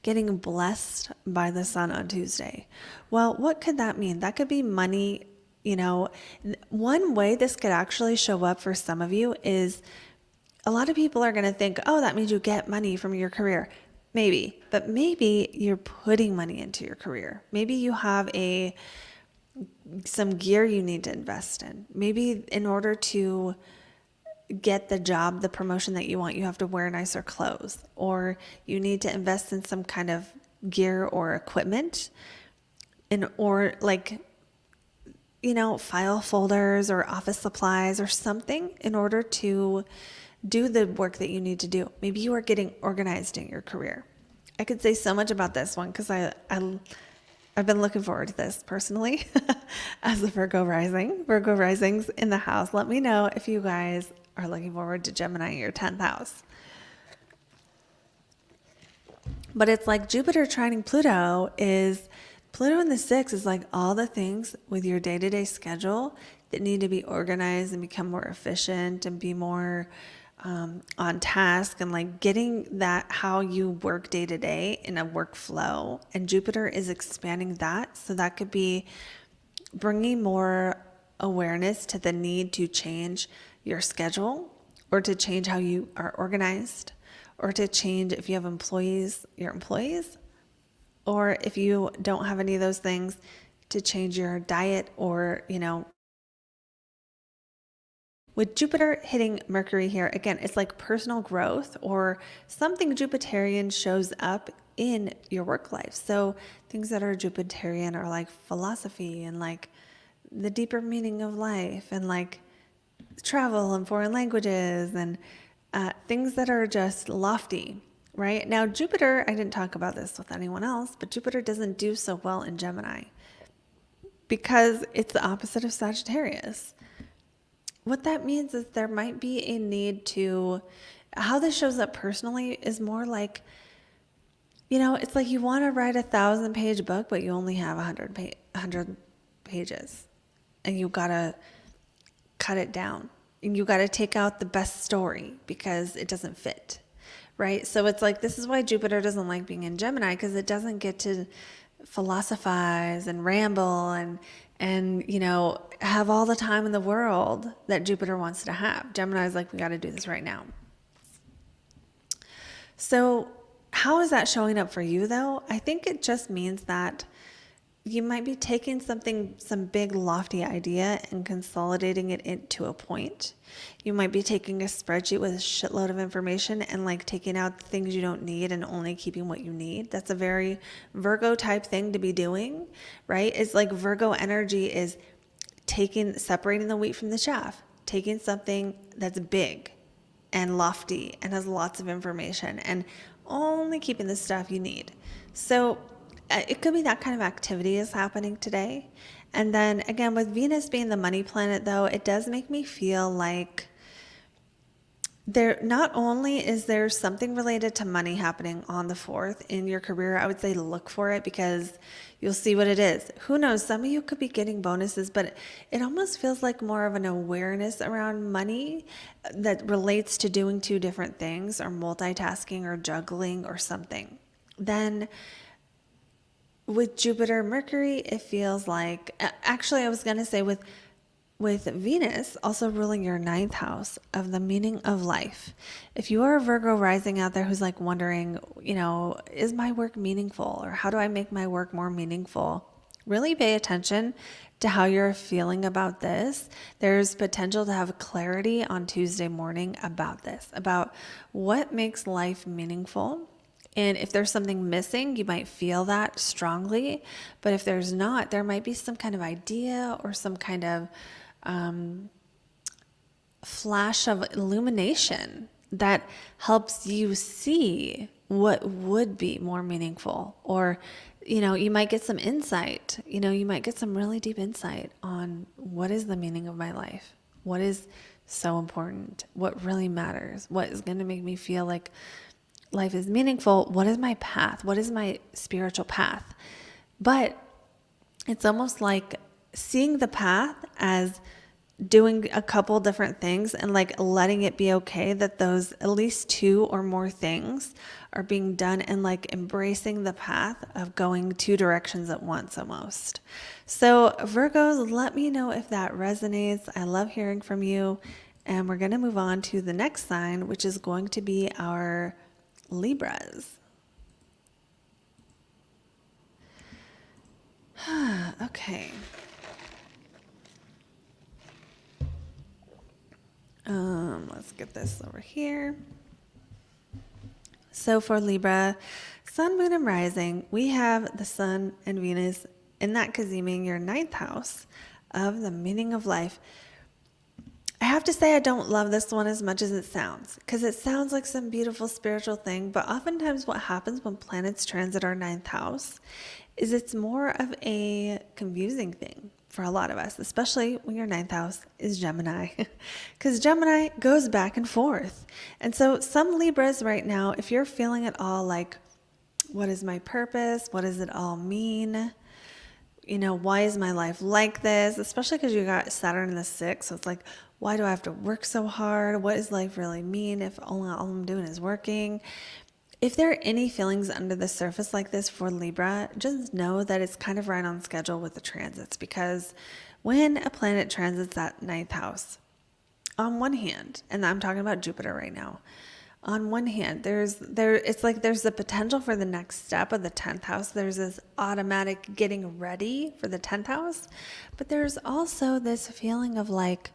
S1: getting blessed by the sun on Tuesday. Well, what could that mean? That could be money. One way this could actually show up for some of you is a lot of people are going to think, oh, that means you get money from your career. Maybe, but maybe you're putting money into your career. Maybe you have some gear you need to invest in. Maybe in order to get the job, the promotion that you want, you have to wear nicer clothes, or you need to invest in some kind of gear or equipment, or file folders or office supplies or something in order to do the work that you need to do. Maybe you are getting organized in your career. I could say so much about this one because I've been looking forward to this personally as a Virgo rising. Virgo risings in the house. Let me know if you guys are looking forward to Gemini in your 10th house. But it's like Jupiter trining Pluto in the 6th is like all the things with your day-to-day schedule that need to be organized and become more efficient and be more on task, and like getting that how you work day to day in a workflow. And Jupiter is expanding that. So that could be bringing more awareness to the need to change your schedule, or to change how you are organized, or to change if you have your employees, or if you don't have any of those things, to change your diet, or, with Jupiter hitting Mercury here, again, it's like personal growth or something Jupiterian shows up in your work life. So things that are Jupiterian are like philosophy and like the deeper meaning of life, and like travel and foreign languages, and things that are just lofty, right? Now, Jupiter, I didn't talk about this with anyone else, but Jupiter doesn't do so well in Gemini because it's the opposite of Sagittarius. What that means is there might be a need to, how this shows up personally is more like, it's like you want to write a 1,000-page book, but you only have 100 pages, and you got to cut it down, and you got to take out the best story because it doesn't fit, right? So it's like, this is why Jupiter doesn't like being in Gemini, because it doesn't get to philosophize and ramble and have all the time in the world that Jupiter wants to have. Gemini is like, we got to do this right now. So how is that showing up for you though? I think it just means that you might be taking some big lofty idea and consolidating it into a point. You might be taking a spreadsheet with a shitload of information and like taking out the things you don't need and only keeping what you need. That's a very Virgo type thing to be doing, right? It's like Virgo energy is separating the wheat from the chaff, taking something that's big and lofty and has lots of information and only keeping the stuff you need. So it could be that kind of activity is happening today. And then again, with Venus being the money planet though, it does make me feel like not only is there something related to money happening on the 4th in your career, I would say look for it because you'll see what it is. Who knows? Some of you could be getting bonuses, but it almost feels like more of an awareness around money that relates to doing two different things or multitasking or juggling or something. Then with Jupiter, Mercury, it feels like, actually I was going to say with Venus also ruling your 9th house of the meaning of life. If you are a Virgo rising out there who's like wondering, is my work meaningful or how do I make my work more meaningful? Really pay attention to how you're feeling about this. There's potential to have clarity on Tuesday morning about this, about what makes life meaningful. And if there's something missing, you might feel that strongly. But if there's not, there might be some kind of idea or some kind of flash of illumination that helps you see what would be more meaningful. Or, you might get some insight, you might get some really deep insight on what is the meaning of my life, what is so important, what really matters, what is going to make me feel like life is meaningful, what is my path, what is my spiritual path. But it's almost like seeing the path as doing a couple different things and like letting it be okay that those at least two or more things are being done and like embracing the path of going two directions at once almost. So Virgos, let me know if that resonates. I love hearing from you. And we're going to move on to the next sign, which is going to be our Libras. Okay. Let's get this over here. So for Libra, Sun, Moon, and Rising, we have the Sun and Venus in that Cazimi, your 9th house of the meaning of life. I have to say I don't love this one as much as it sounds, because it sounds like some beautiful spiritual thing, but oftentimes what happens when planets transit our 9th house is it's more of a confusing thing for a lot of us, especially when your 9th house is Gemini, because Gemini goes back and forth. And so some Libras right now, if you're feeling at all like, what is my purpose? What does it all mean? Why is my life like this? Especially because you got Saturn in the 6th. So it's like, why do I have to work so hard? What does life really mean if all I'm doing is working? If there are any feelings under the surface like this for Libra, just know that it's kind of right on schedule with the transits, because when a planet transits that 9th house, on one hand, and I'm talking about Jupiter right now, on one hand, it's like there's the potential for the next step of the 10th house. There's this automatic getting ready for the 10th house, but there's also this feeling of like,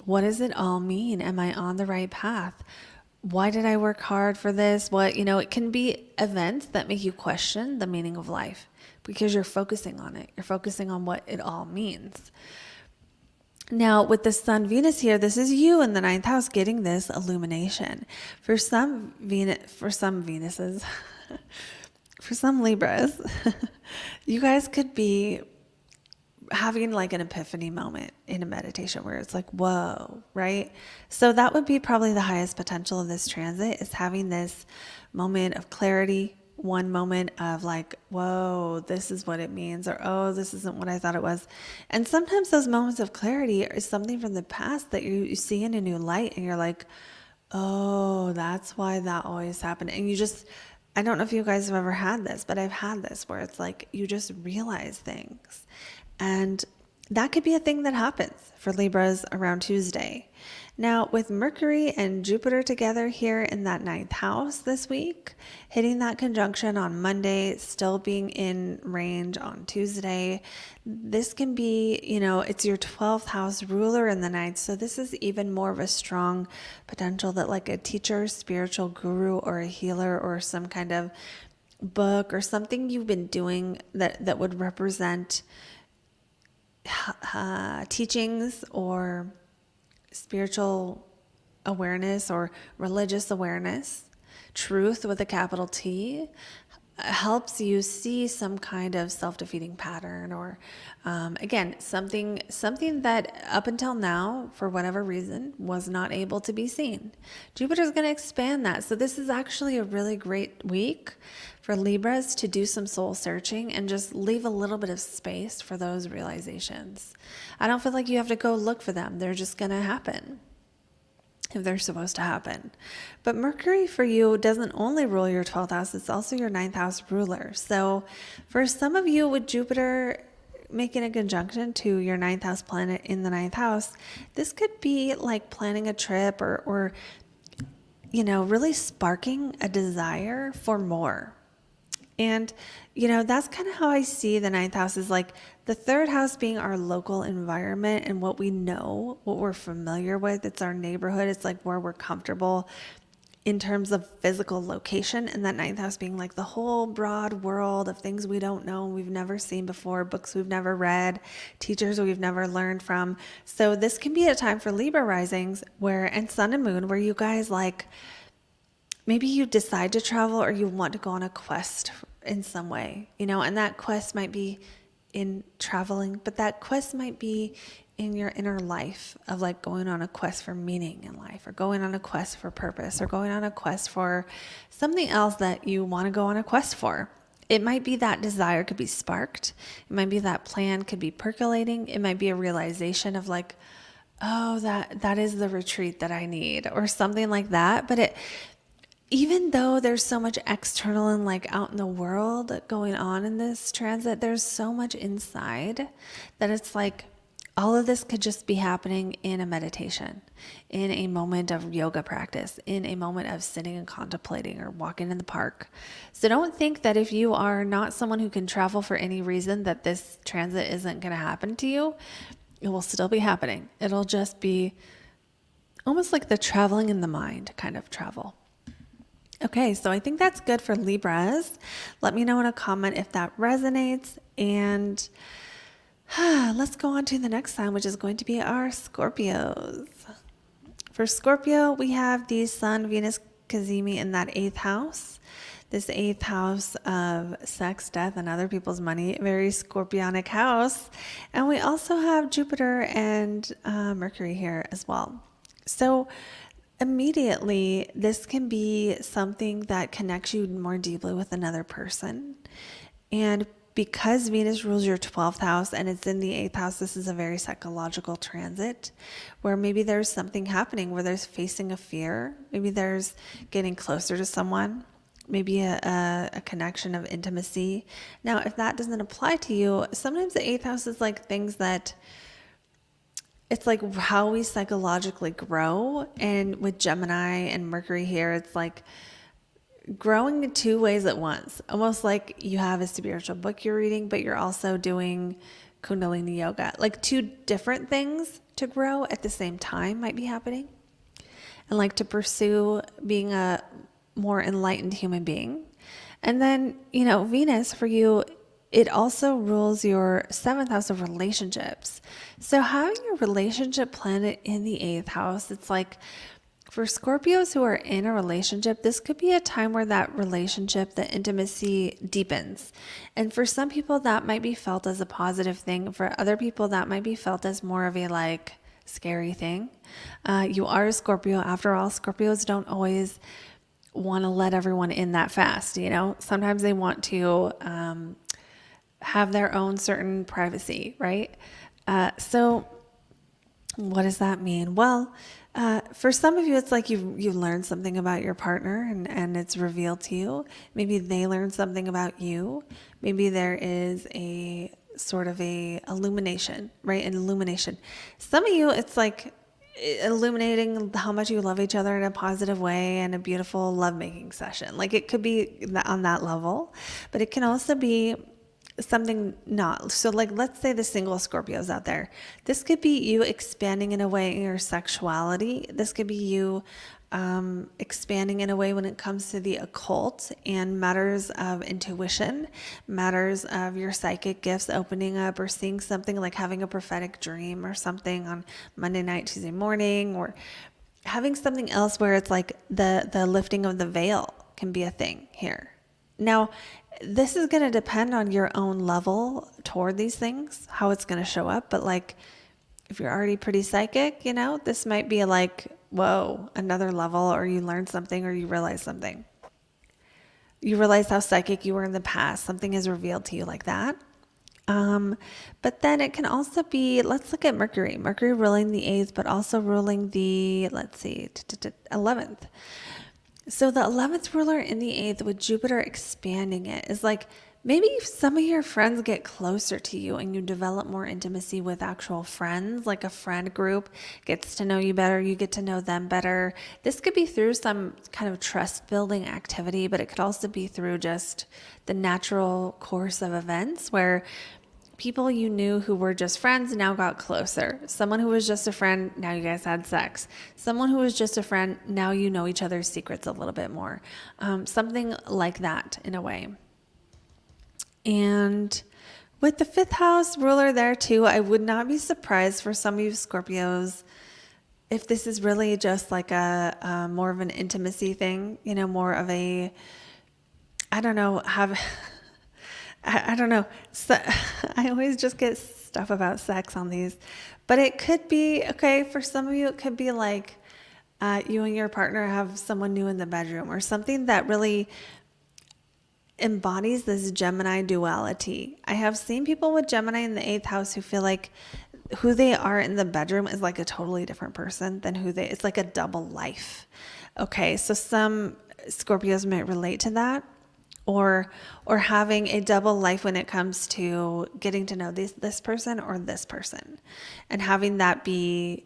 S1: what does it all mean? Am I on the right path? Why did I work hard for this? It can be events that make you question the meaning of life because you're focusing on it. You're focusing on what it all means. Now, with the Sun Venus here, this is you in the 9th house getting this illumination. For some Venuses, for some Libras, you guys could be having like an epiphany moment in a meditation where it's like, whoa, right? So that would be probably the highest potential of this transit, is having this moment of clarity, one moment of like, whoa, this is what it means, or, oh, this isn't what I thought it was. And sometimes those moments of clarity is something from the past that you see in a new light, and you're like, oh, that's why that always happened. And I don't know if you guys have ever had this, but I've had this where it's like, you just realize things. And that could be a thing that happens for Libras around Tuesday. Now, with Mercury and Jupiter together here in that ninth house this week, hitting that conjunction on Monday, still being in range on Tuesday, this can be, it's your 12th house ruler in the ninth. So this is even more of a strong potential that like a teacher, spiritual guru, or a healer, or some kind of book or something you've been doing that would represent teachings or spiritual awareness or religious awareness, truth with a capital T, helps you see some kind of self-defeating pattern, or again, something that up until now, for whatever reason, was not able to be seen. Jupiter's going to expand that. So this is actually a really great week for Libras to do some soul searching and just leave a little bit of space for those realizations. I don't feel like you have to go look for them. They're just going to happen if they're supposed to happen. But Mercury for you doesn't only rule your 12th house, it's also your 9th house ruler. So for some of you, with Jupiter making a conjunction to your 9th house planet in the 9th house, this could be like planning a trip or really sparking a desire for more. And, that's kind of how I see the 9th house, is like the 3rd house being our local environment and what we know, what we're familiar with. It's our neighborhood. It's like where we're comfortable in terms of physical location. And that 9th house being like the whole broad world of things we don't know, we've never seen before, books we've never read, teachers we've never learned from. So this can be a time for Libra risings and Sun and Moon, where you guys maybe you decide to travel, or you want to go on a quest in some way, and that quest might be in traveling, but that quest might be in your inner life of like going on a quest for meaning in life, or going on a quest for purpose, or going on a quest for something else that you want to go on a quest for. It might be that desire could be sparked. It might be that plan could be percolating. It might be a realization of like, oh, that is the retreat that I need, or something like that. But even though there's so much external and like out in the world going on in this transit, there's so much inside that it's like all of this could just be happening in a meditation, in a moment of yoga practice, in a moment of sitting and contemplating, or walking in the park. So don't think that if you are not someone who can travel for any reason, that this transit isn't going to happen to you. It will still be happening. It'll just be almost like the traveling in the mind kind of travel. Okay, so I think that's good for Libras. Let me know in a comment if that resonates. And let's go on to the next sign, which is going to be our Scorpios. For Scorpio, we have the Sun, Venus, Cazimi in that 8th house. This 8th house of sex, death, and other people's money, very Scorpionic house. And we also have Jupiter and Mercury here as well. So immediately, this can be something that connects you more deeply with another person. And because Venus rules your 12th house and it's in the 8th house, this is a very psychological transit where maybe there's something happening, where there's facing a fear. Maybe there's getting closer to someone, maybe a connection of intimacy. Now, if that doesn't apply to you, sometimes the 8th house is like things that it's like how we psychologically grow. And with Gemini and Mercury here, it's like growing in two ways at once. Almost like you have a spiritual book you're reading, but you're also doing Kundalini yoga. Like two different things to grow at the same time might be happening. And like to pursue being a more enlightened human being. And then, Venus for you, it also rules your 7th house of relationships. So having your relationship planet in the 8th house, it's like for Scorpios who are in a relationship, this could be a time where that relationship, the intimacy deepens. And for some people that might be felt as a positive thing. For other people that might be felt as more of a scary thing. You are a Scorpio. After all, Scorpios don't always want to let everyone in that fast. Sometimes they want to have their own certain privacy, right? So what does that mean? Well, for some of you, it's like you learned something about your partner and it's revealed to you. Maybe they learned something about you. Maybe there is a sort of a illumination, right? An illumination. Some of you, it's like illuminating how much you love each other in a positive way and a beautiful lovemaking session. Like it could be on that level, but it can also be something not. So like, let's say the single Scorpios out there, this could be you expanding in a way in your sexuality. This could be you expanding in a way when it comes to the occult and matters of intuition, matters of your psychic gifts opening up, or seeing something, like having a prophetic dream or something on Monday night, Tuesday morning, or having something else where it's like the lifting of the veil can be a thing here. Now, this is going to depend on your own level toward these things, how it's going to show up. But like, if you're already pretty psychic, you know, this might be like, whoa, another level, or you learn something, or you realize something. You realize how psychic you were in the past. Something is revealed to you like that. But then it can also be, let's look at Mercury. Mercury ruling the 8th, but also ruling the, 11th. So the 11th ruler in the 8th with Jupiter expanding it is like, maybe some of your friends get closer to you and you develop more intimacy with actual friends, like a friend group gets to know you better, you get to know them better. This could be through some kind of trust building activity, but it could also be through just the natural course of events where people you knew who were just friends now got closer. Someone who was just a friend, now you guys had sex. Someone who was just a friend, now you know each other's secrets a little bit more. Something like that in a way. And with the 5th house ruler there too, I would not be surprised for some of you Scorpios if this is really just like a more of an intimacy thing, you know, more of a, I don't know, I don't know. So, I always just get stuff about sex on these, but it could be, okay, for some of you, it could be like you and your partner have someone new in the bedroom, or something that really embodies this Gemini duality. I have seen people with Gemini in the 8th house who feel like who they are in the bedroom is like a totally different person than it's like a double life. Okay, so some Scorpios might relate to that, or having a double life when it comes to getting to know this person or this person, and having that be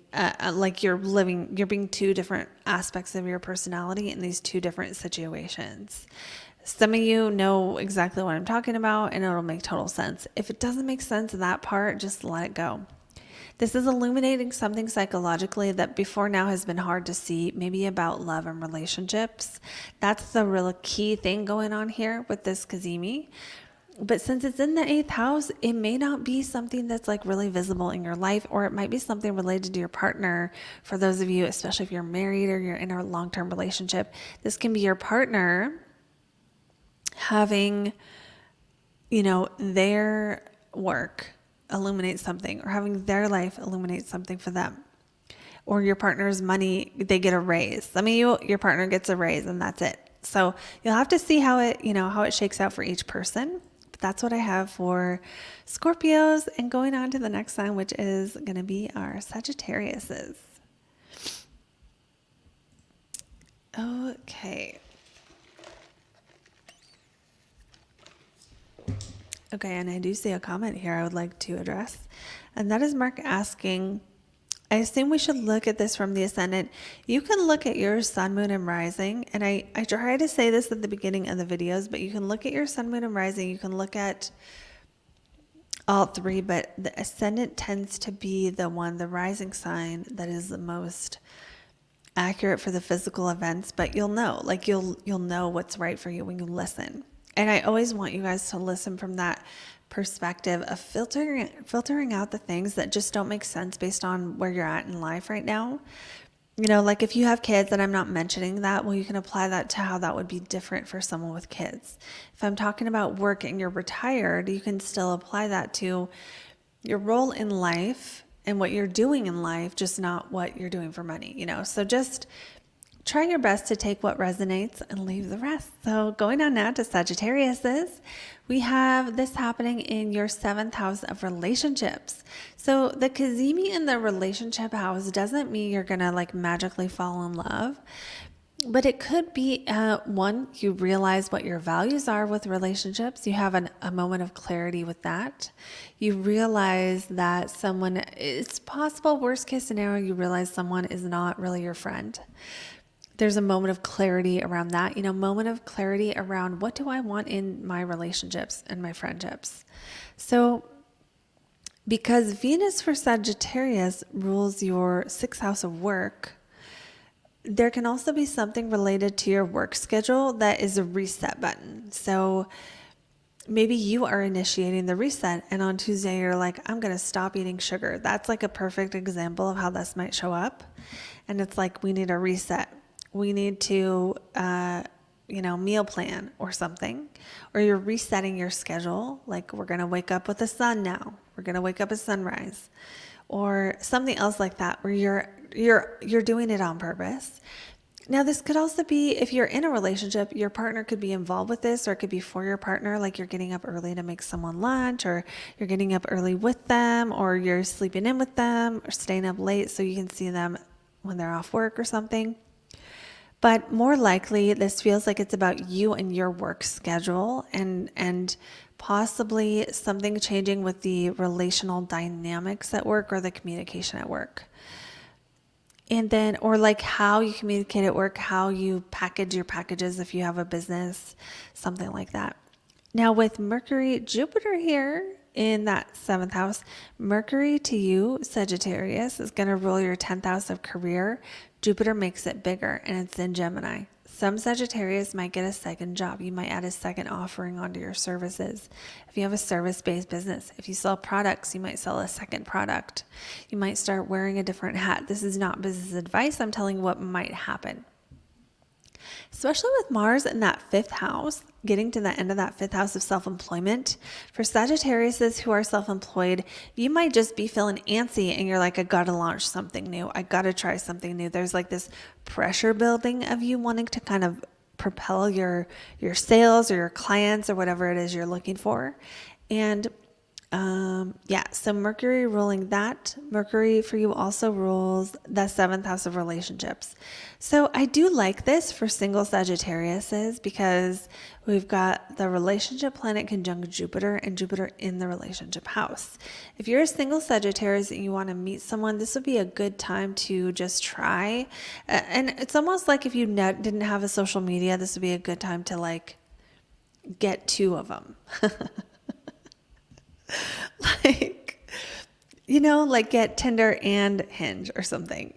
S1: like you're being two different aspects of your personality in these two different situations. Some of you know exactly what I'm talking about, and it'll make total sense. If it doesn't make sense, that part, just let it go. This is illuminating something psychologically that before now has been hard to see, maybe about love and relationships. That's the real key thing going on here with this Cazimi. But since it's in the 8th house, it may not be something that's like really visible in your life, or it might be something related to your partner. For those of you, especially if you're married or you're in a long-term relationship, this can be your partner having, you know, their work illuminate something, or having their life illuminate something for them, or your partner's money, they get a raise. Some of you, your partner gets a raise and that's it. So you'll have to see how it shakes out for each person. But that's what I have for Scorpios, and going on to the next sign, which is going to be our Sagittariuses. Okay. Okay, and I do see a comment here I would like to address, and that is Mark asking, I assume we should look at this from the ascendant. You can look at your sun, moon, and rising, and I try to say this at the beginning of the videos, but you can look at your sun, moon, and rising. You can look at all three, but the ascendant tends to be the rising sign that is the most accurate for the physical events, but you'll know what's right for you when you listen. And I always want you guys to listen from that perspective of filtering out the things that just don't make sense based on where you're at in life right now. You know, like if you have kids, and I'm not mentioning that, well, you can apply that to how that would be different for someone with kids. If I'm talking about work and you're retired, you can still apply that to your role in life and what you're doing in life, just not what you're doing for money, you know? So just try your best to take what resonates and leave the rest. So going on now to Sagittariuses, we have this happening in your 7th house of relationships. So the Cazimi in the relationship house doesn't mean you're going to like magically fall in love, But it could be, one, you realize what your values are with relationships. You have a moment of clarity with that. You realize that someone, it's possible, worst case scenario, you realize someone is not really your friend. There's a moment of clarity around that, moment of clarity around what do I want in my relationships and my friendships. So because Venus for Sagittarius rules your sixth house of work, there can also be something related to your work schedule that is a reset button. So maybe you are initiating the reset, and on Tuesday you're like, I'm going to stop eating sugar. That's like a perfect example of how this might show up. And it's like, we need a reset. We need to, meal plan or something, or you're resetting your schedule. Like, we're going to wake up with the sun now. We're going to wake up at sunrise, or something else like that, where you're doing it on purpose. Now, this could also be, if you're in a relationship, your partner could be involved with this, or it could be for your partner, like you're getting up early to make someone lunch, or you're getting up early with them, or you're sleeping in with them, or staying up late so you can see them when they're off work or something. But more likely, this feels like it's about you and your work schedule, and possibly something changing with the relational dynamics at work or the communication at work. And then, or like how you communicate at work, how you package your packages if you have a business, something like that. Now with Mercury, Jupiter here in that seventh house, Mercury to you, Sagittarius, is going to rule your 10th house of career. Jupiter makes it bigger, and it's in Gemini. Some Sagittarius might get a second job. You might add a second offering onto your services. If you have a service-based business, if you sell products, you might sell a second product. You might start wearing a different hat. This is not business advice. I'm telling you what might happen. Especially with Mars in that fifth house, getting to the end of that fifth house of self-employment. For Sagittariuses who are self-employed, you might just be feeling antsy and you're like, I got to launch something new. I got to try something new. There's like this pressure building of you wanting to kind of propel your sales or your clients or whatever it is you're looking for. And so Mercury ruling that. Mercury for you also rules the seventh house of relationships. So I do like this for single Sagittariuses because we've got the relationship planet conjunct Jupiter and Jupiter in the relationship house. If you're a single Sagittarius and you want to meet someone, this would be a good time to just try. And it's almost like if you didn't have a social media, this would be a good time to like get two of them. Like get Tinder and Hinge or something,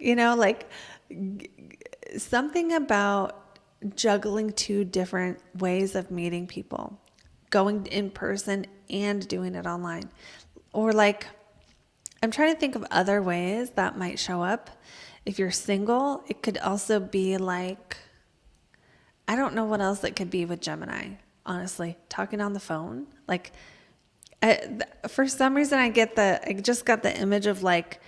S1: something about juggling two different ways of meeting people, going in person and doing it online. Or like, I'm trying to think of other ways that might show up. If you're single, it could also be like, I don't know what else it could be with Gemini, honestly, talking on the phone. Like, for some reason, I just got the image of like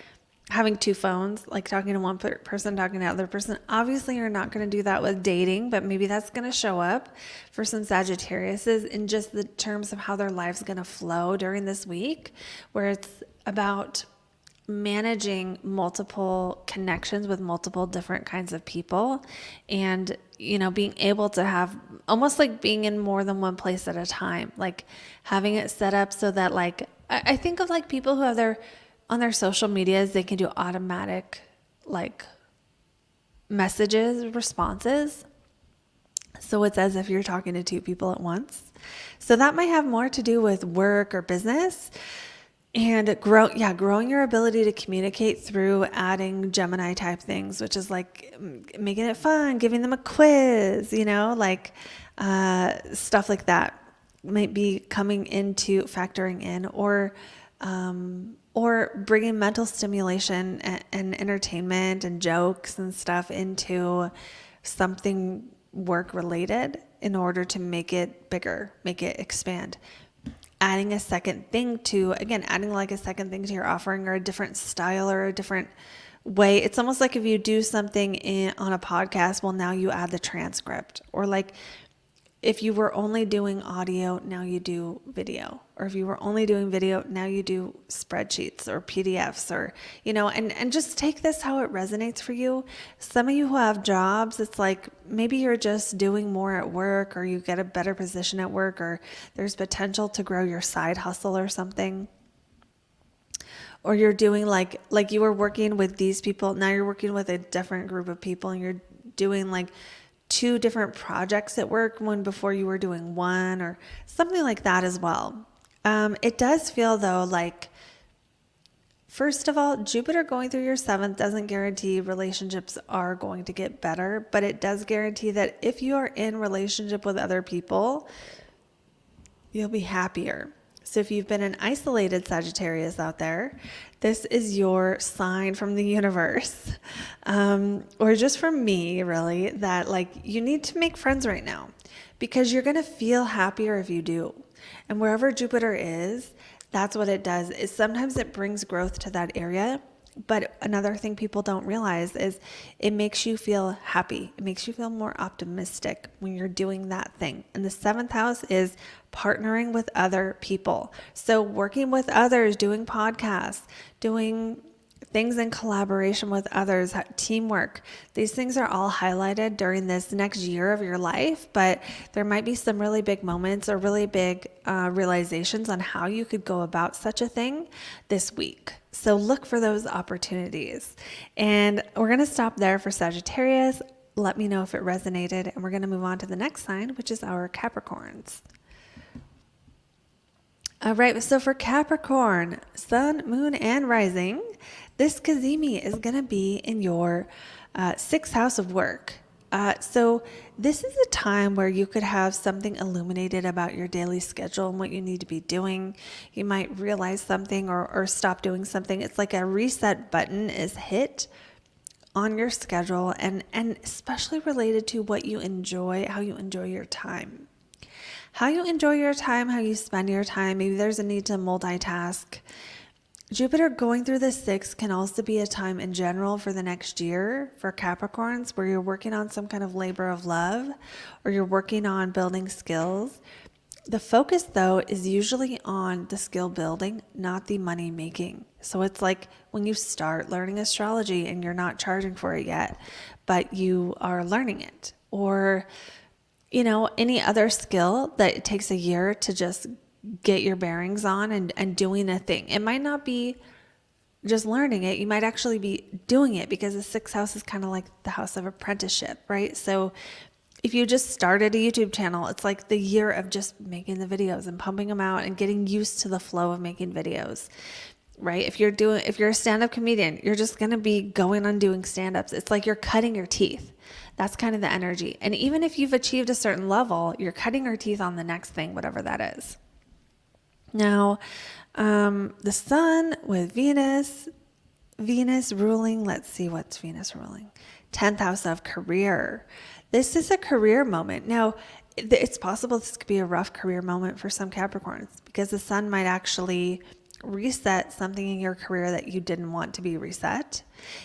S1: having two phones, like talking to one person, talking to the other person. Obviously, you're not going to do that with dating, but maybe that's going to show up for some Sagittariuses in just the terms of how their life's going to flow during this week, where it's about managing multiple connections with multiple different kinds of people and, being able to have almost like being in more than one place at a time, like having it set up so that like, I think of like people who have on their social medias, they can do automatic like messages, responses. So it's as if you're talking to two people at once. So that might have more to do with work or business. And growing your ability to communicate through adding Gemini type things, which is like making it fun, giving them a quiz, stuff like that might be factoring in, or bringing mental stimulation and entertainment and jokes and stuff into something work related in order to make it bigger, make it expand. Adding a second thing to your offering, or a different style or a different way. It's almost like if you do something on a podcast, well, now you add the transcript, or like if you were only doing audio, now you do video. Or if you were only doing video, now you do spreadsheets or PDFs or, and just take this how it resonates for you. Some of you who have jobs, it's like maybe you're just doing more at work, or you get a better position at work, or there's potential to grow your side hustle or something. Or you're doing like you were working with these people, now you're working with a different group of people, and you're doing like 2 different projects at work, when before you were doing one, or something like that as well. It does feel though like, first of all, Jupiter going through your 7th doesn't guarantee relationships are going to get better, but it does guarantee that if you are in relationship with other people, you'll be happier. So if you've been an isolated Sagittarius out there, this is your sign from the universe, or just from me, really, that like you need to make friends right now, because you're going to feel happier if you do. And wherever Jupiter is, that's what it does, is sometimes it brings growth to that area. But another thing people don't realize is it makes you feel happy. It makes you feel more optimistic when you're doing that thing. And the 7th house is partnering with other people. So working with others, doing podcasts, doing things in collaboration with others, teamwork. These things are all highlighted during this next year of your life, but there might be some really big moments or really big realizations on how you could go about such a thing this week. So look for those opportunities. And we're going to stop there for Sagittarius. Let me know if it resonated, and we're going to move on to the next sign, which is our Capricorns. All right, so for Capricorn, Sun, Moon, and Rising, this Cazimi is going to be in your 6th house of work. So this is a time where you could have something illuminated about your daily schedule and what you need to be doing. You might realize something or stop doing something. It's like a reset button is hit on your schedule, and especially related to what you enjoy, how you enjoy your time. How you enjoy your time, how you spend your time. Maybe there's a need to multitask. Jupiter going through the 6th can also be a time in general for the next year for Capricorns where you're working on some kind of labor of love, or you're working on building skills. The focus, though, is usually on the skill building, not the money making. So it's like when you start learning astrology and you're not charging for it yet, but you are learning it. Or any other skill that it takes a year to just get your bearings on and doing a thing. It might not be just learning it. You might actually be doing it, because the 6th house is kind of like the house of apprenticeship, right? So if you just started a YouTube channel, it's like the year of just making the videos and pumping them out and getting used to the flow of making videos, right? If you're a stand-up comedian, you're just going to be going on doing stand-ups. It's like you're cutting your teeth. That's kind of the energy. And even if you've achieved a certain level, you're cutting your teeth on the next thing, whatever that is. Now, the Sun with Venus ruling, let's see, what's Venus ruling? 10th house of career. This is a career moment. Now, it's possible this could be a rough career moment for some Capricorns, because the Sun might actually reset something in your career that you didn't want to be reset.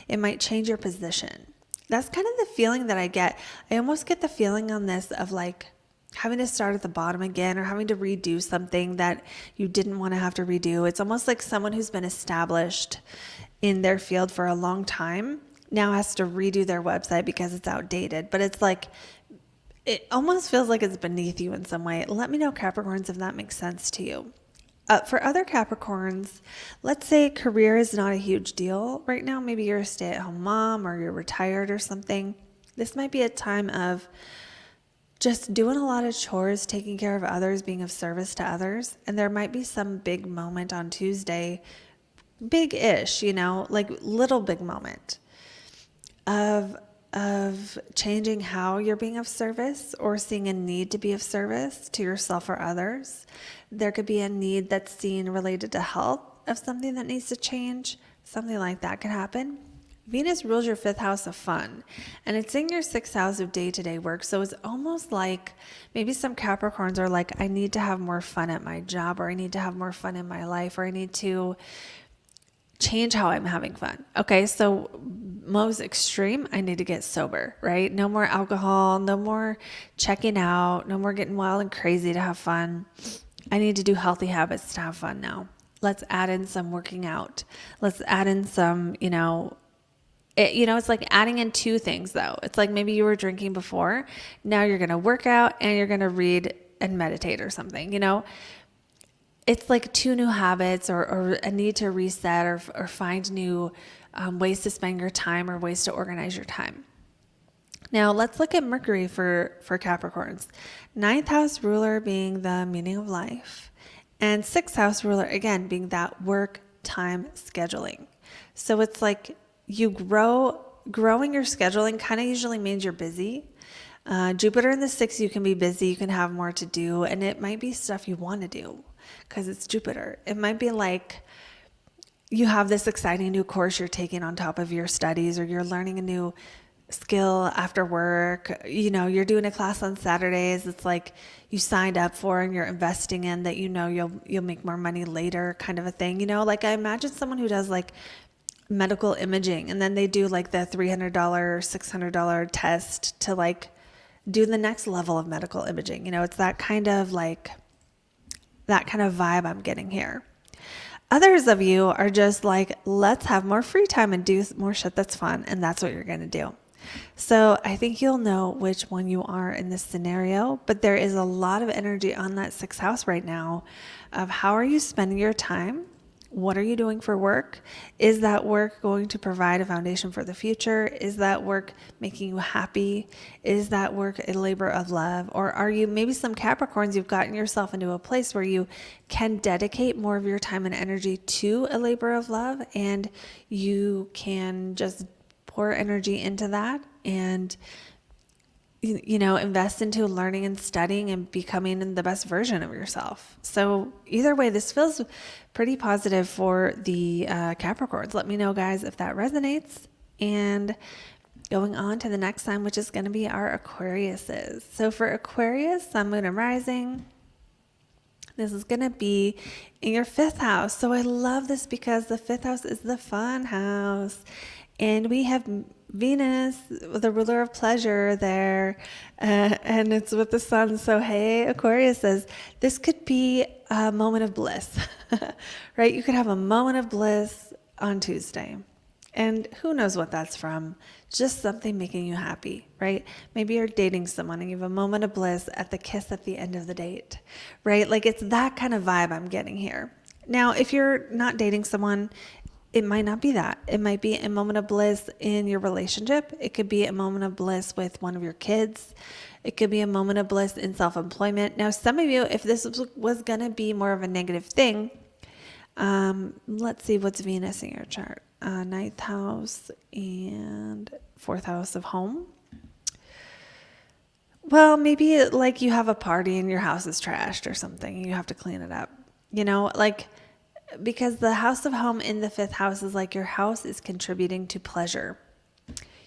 S1: It might change your position. That's kind of the feeling that I get. I almost get the feeling on this of like having to start at the bottom again, or having to redo something that you didn't want to have to redo. It's almost like someone who's been established in their field for a long time now has to redo their website because it's outdated. But it's like, it almost feels like it's beneath you in some way. Let me know, Capricorns, if that makes sense to you. For other Capricorns, let's say career is not a huge deal right now. Maybe you're a stay-at-home mom, or you're retired or something. This might be a time of just doing a lot of chores, taking care of others, being of service to others. And there might be some big moment on Tuesday, big-ish, like little big moment of changing how you're being of service, or seeing a need to be of service to yourself or others. There could be a need that's seen related to health, of something that needs to change. Something like that could happen. Venus rules your 5th house of fun, and it's in your 6th house of day-to-day work. So it's almost like maybe some Capricorns are like, I need to have more fun at my job, or I need to have more fun in my life, or I need to change how I'm having fun. Okay, so most extreme, I need to get sober, right? No more alcohol, no more checking out, no more getting wild and crazy to have fun. I need to do healthy habits to have fun now. Let's add in some working out. Let's add in some, it's like adding in two things though. It's like maybe you were drinking before. Now you're going to work out and you're going to read and meditate or something, It's like two new habits or a need to reset or find new ways to spend your time or ways to organize your time. Now let's look at Mercury for Capricorns. Ninth house ruler being the meaning of life, and sixth house ruler again being that work time scheduling. So it's like you growing your scheduling kind of usually means you're busy. Jupiter in the sixth, you can be busy, you can have more to do, and it might be stuff you want to do because it's Jupiter. It might be like you have this exciting new course you're taking on top of your studies, or you're learning a new skill after work. You're doing a class on Saturdays. It's like you signed up for and you're investing in that, you'll make more money later kind of a thing. Like I imagine someone who does like medical imaging and then they do like the $300, $600 test to like do the next level of medical imaging. It's that kind of vibe I'm getting here. Others of you are just like, let's have more free time and do more shit that's fun. And that's what you're going to do. So I think you'll know which one you are in this scenario, but there is a lot of energy on that sixth house right now of how are you spending your time? What are you doing for work? Is that work going to provide a foundation for the future? Is that work making you happy? Is that work a labor of love? Or are you, maybe some Capricorns, you've gotten yourself into a place where you can dedicate more of your time and energy to a labor of love, and you can just pour energy into that and invest into learning and studying and becoming the best version of yourself. So either way, this feels pretty positive for the Capricorns. Let me know, guys, if that resonates. And going on to the next sign, which is going to be our Aquariuses. So for Aquarius, Sun, Moon, and Rising, this is going to be in your fifth house. So I love this because the fifth house is the fun house. And we have Venus, the ruler of pleasure there, and it's with the sun. So, hey, Aquarius says, this could be a moment of bliss, right? You could have a moment of bliss on Tuesday. And who knows what that's from? Just something making you happy, right? Maybe you're dating someone and you have a moment of bliss at the kiss at the end of the date, right? Like it's that kind of vibe I'm getting here. Now, if you're not dating someone, it might not be that. It might be a moment of bliss in your relationship. It could be a moment of bliss with one of your kids. It could be a moment of bliss in self-employment. Now, some of you, if this was going to be more of a negative thing, let's see what's Venus in your chart. Ninth house and fourth house of home. Well, maybe like you have a party and your house is trashed or something and you have to clean it up. Because the house of home in the fifth house is like your house is contributing to pleasure.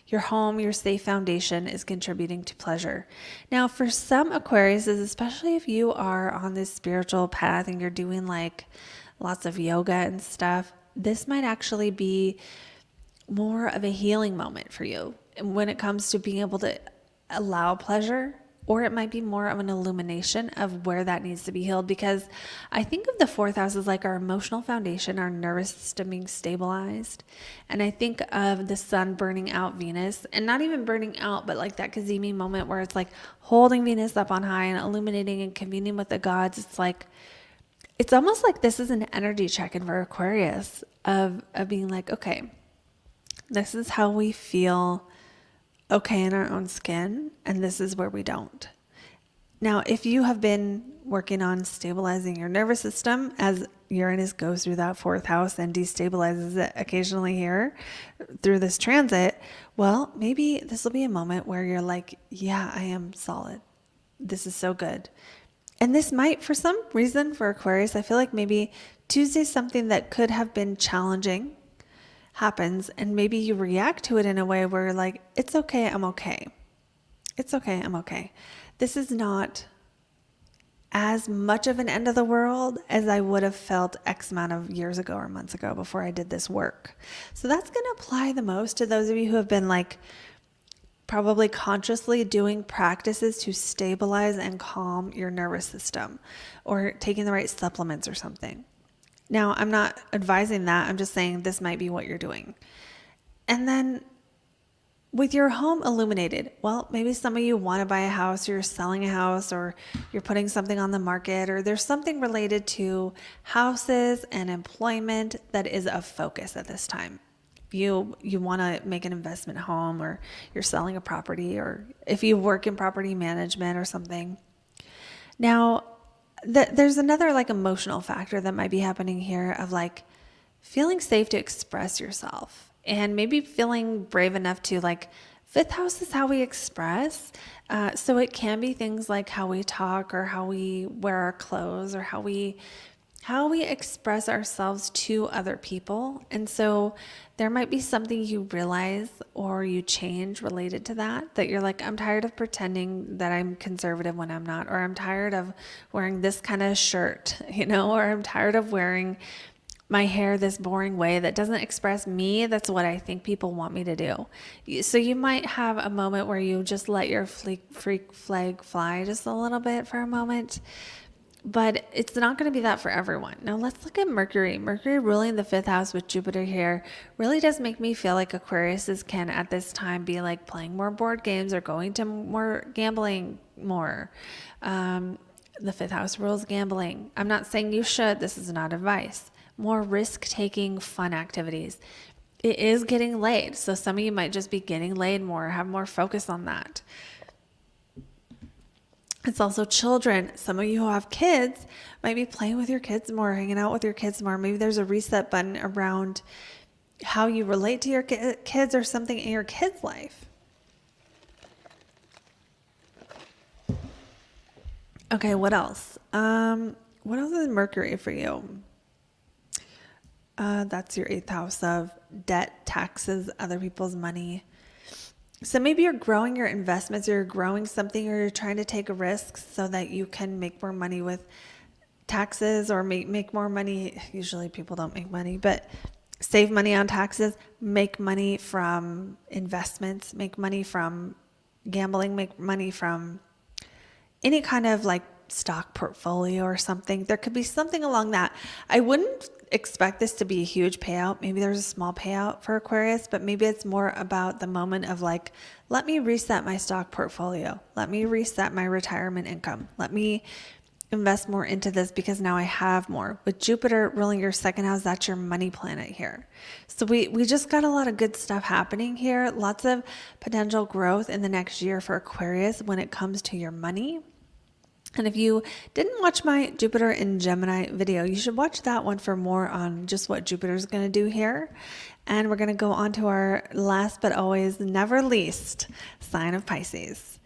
S1: Your home, your safe foundation is contributing to pleasure. Now, for some Aquariuses, especially if you are on this spiritual path and you're doing like lots of yoga and stuff, this might actually be more of a healing moment for you when it comes to being able to allow pleasure. Or it might be more of an illumination of where that needs to be healed, because I think of the fourth house as like our emotional foundation, our nervous system being stabilized. And I think of the sun burning out Venus, and not even burning out, but like that Cazimi moment where it's like holding Venus up on high and illuminating and communing with the gods. It's almost like this is an energy check-in for Aquarius of being like, okay, this is how we feel okay in our own skin, and this is where we don't. Now, if you have been working on stabilizing your nervous system, as Uranus goes through that fourth house and destabilizes it occasionally here through this transit, well, maybe this will be a moment where you're like, yeah, I am solid. This is so good. And this might, for some reason for Aquarius, I feel like maybe Tuesday's something that could have been challenging happens, and maybe you react to it in a way where you're like, it's okay, I'm okay. It's okay, I'm okay. This is not as much of an end of the world as I would have felt X amount of years ago or months ago before I did this work. So that's going to apply the most to those of you who have been like probably consciously doing practices to stabilize and calm your nervous system, or taking the right supplements or something. Now, I'm not advising that. I'm just saying this might be what you're doing. And then with your home illuminated, well, maybe some of you want to buy a house, or you're selling a house, or you're putting something on the market, or there's something related to houses and employment that is of focus at this time. You want to make an investment home, or you're selling a property, or if you work in property management or something. Now, there's another like emotional factor that might be happening here of like feeling safe to express yourself, and maybe feeling brave enough to like, fifth house is how we express. So it can be things like how we talk, or how we wear our clothes, or how we express ourselves to other people. And so there might be something you realize or you change related to that you're like, I'm tired of pretending that I'm conservative when I'm not, or I'm tired of wearing this kind of shirt, or I'm tired of wearing my hair this boring way that doesn't express me. That's what I think people want me to do. So you might have a moment where you just let your freak flag fly just a little bit for a moment. But it's not going to be that for everyone. Now let's look at Mercury. Mercury ruling the fifth house with Jupiter here really does make me feel like Aquariuses can at this time be like playing more board games, or going to more gambling more. The fifth house rules gambling. I'm not saying you should. This is not advice. More risk-taking, fun activities. It is getting laid. So some of you might just be getting laid more, have more focus on that. It's also children. Some of you who have kids might be playing with your kids more, hanging out with your kids more. Maybe there's a reset button around how you relate to your kids, or something in your kid's life. Okay, what else? What else is Mercury for you? That's your eighth house of debt, taxes, other people's money. So maybe you're growing your investments, or you're growing something, or you're trying to take risks so that you can make more money with taxes, or make more money. Usually people don't make money, but save money on taxes, make money from investments, make money from gambling, make money from any kind of like stock portfolio or something. There could be something along that. I wouldn't expect this to be a huge payout. Maybe there's a small payout for Aquarius, but maybe it's more about the moment of like, let me reset my stock portfolio. Let me reset my retirement income. Let me invest more into this because now I have more. With Jupiter ruling your second house, that's your money planet here. So we just got a lot of good stuff happening here. Lots of potential growth in the next year for Aquarius when it comes to your money. And if you didn't watch my Jupiter in Gemini video, you should watch that one for more on just what Jupiter is going to do here. And we're going to go on to our last but always never least sign of Pisces.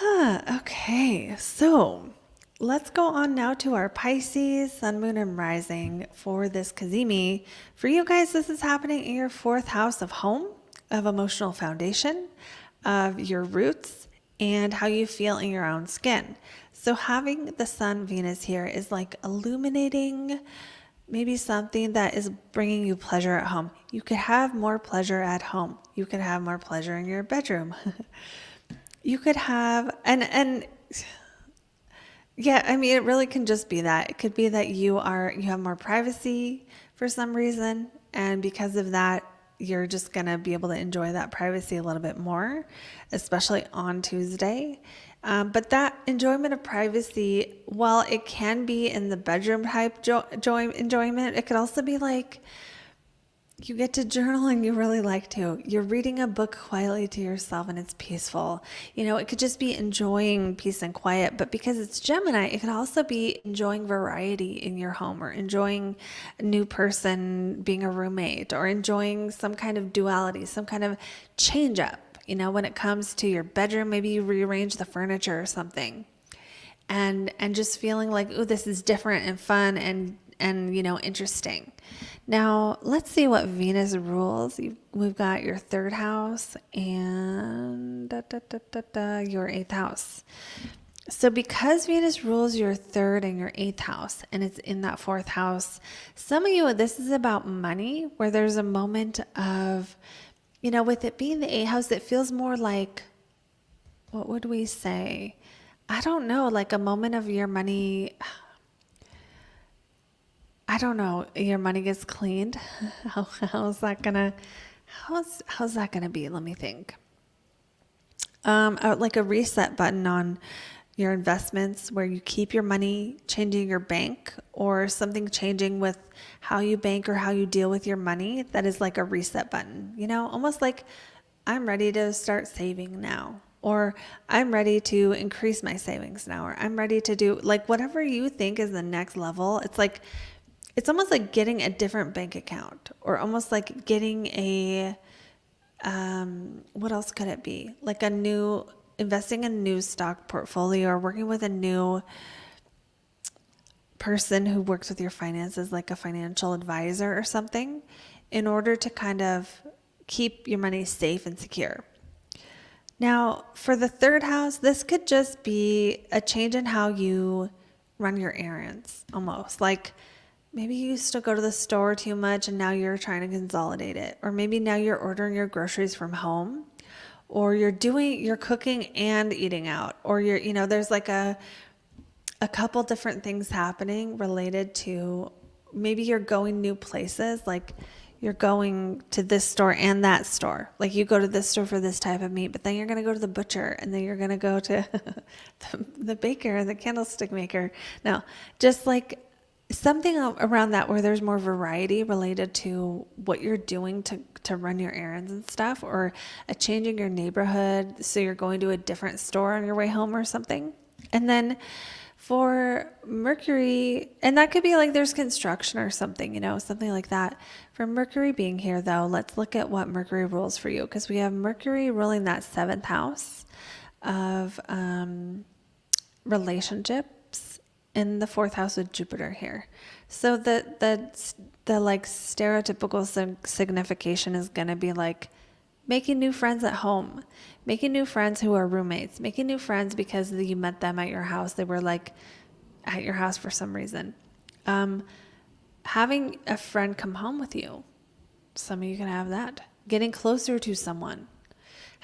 S1: Okay, so let's go on now to our Pisces, Sun, Moon, and Rising for this Cazimi. For you guys, this is happening in your fourth house of home, of emotional foundation, of your roots, and how you feel in your own skin. So having the Sun, Venus here is like illuminating maybe something that is bringing you pleasure at home. You could have more pleasure at home. You could have more pleasure in your bedroom. You could have, and yeah, I mean, it really can just be that. It could be that you have more privacy for some reason, and because of that, you're just going to be able to enjoy that privacy a little bit more, especially on Tuesday. But that enjoyment of privacy, while it can be in the bedroom type enjoyment, it could also be like you get to journal and you really like to. You're reading a book quietly to yourself and it's peaceful. It could just be enjoying peace and quiet. But because it's Gemini, it could also be enjoying variety in your home, or enjoying a new person being a roommate, or enjoying some kind of duality, some kind of change up. When it comes to your bedroom, maybe you rearrange the furniture or something, and just feeling like, oh, this is different and fun and interesting. Now, let's see what Venus rules. We've got your third house and your eighth house. So because Venus rules your third and your eighth house, and it's in that fourth house, some of you, this is about money, where there's a moment of, with it being the eighth house, it feels more like, what would we say? I don't know, like a moment of your money. I don't know, your money gets cleaned. How's that gonna be? Let me think. Like a reset button on your investments, where you keep your money, changing your bank, or something changing with how you bank or how you deal with your money. That is like a reset button, almost like I'm ready to start saving now, or I'm ready to increase my savings now, or I'm ready to do like whatever you think is the next level. It's almost like getting a different bank account, or almost like getting what else could it be? Like investing in a new stock portfolio, or working with a new person who works with your finances, like a financial advisor or something, in order to kind of keep your money safe and secure. Now, for the third house, this could just be a change in how you run your errands, almost like maybe you used to go to the store too much and now you're trying to consolidate it. Or maybe now you're ordering your groceries from home, or you're cooking and eating out, or there's like a couple different things happening related to maybe you're going new places, like you're going to this store and that store. Like you go to this store for this type of meat, but then you're going to go to the butcher, and then you're going to go to the baker and the candlestick maker. No, just like something around that, where there's more variety related to what you're doing to run your errands and stuff, or a change in your neighborhood. So you're going to a different store on your way home or something. And then for Mercury, and that could be like there's construction or something, something like that. For Mercury being here though, let's look at what Mercury rules for you, because we have Mercury ruling that seventh house of relationships in the fourth house with Jupiter here. So the like stereotypical signification is going to be like making new friends at home, making new friends who are roommates, making new friends because you met them at your house. They were like at your house for some reason. Having a friend come home with you. Some of you can have that. Getting closer to someone.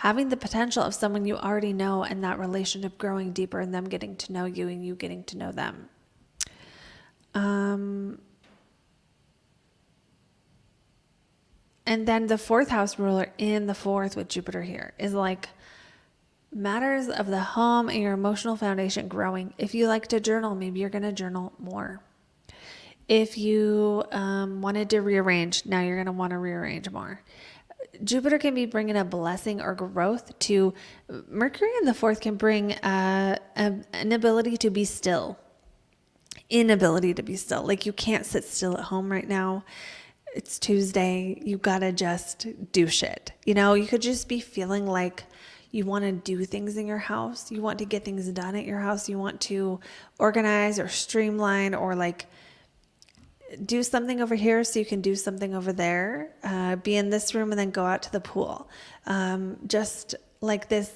S1: Having the potential of someone you already know, and that relationship growing deeper, and them getting to know you and you getting to know them. And then the fourth house ruler in the fourth with Jupiter here is like matters of the home and your emotional foundation growing. If you like to journal, maybe you're going to journal more. If you wanted to rearrange, now you're going to want to rearrange more. Jupiter can be bringing a blessing or growth to Mercury in the fourth. Can bring an ability to be still, inability to be still. Like you can't sit still at home right now. It's Tuesday. You gotta just do shit. You could just be feeling like you want to do things in your house. You want to get things done at your house. You want to organize or streamline, or like do something over here so you can do something over there. Be in this room and then go out to the pool. Just like this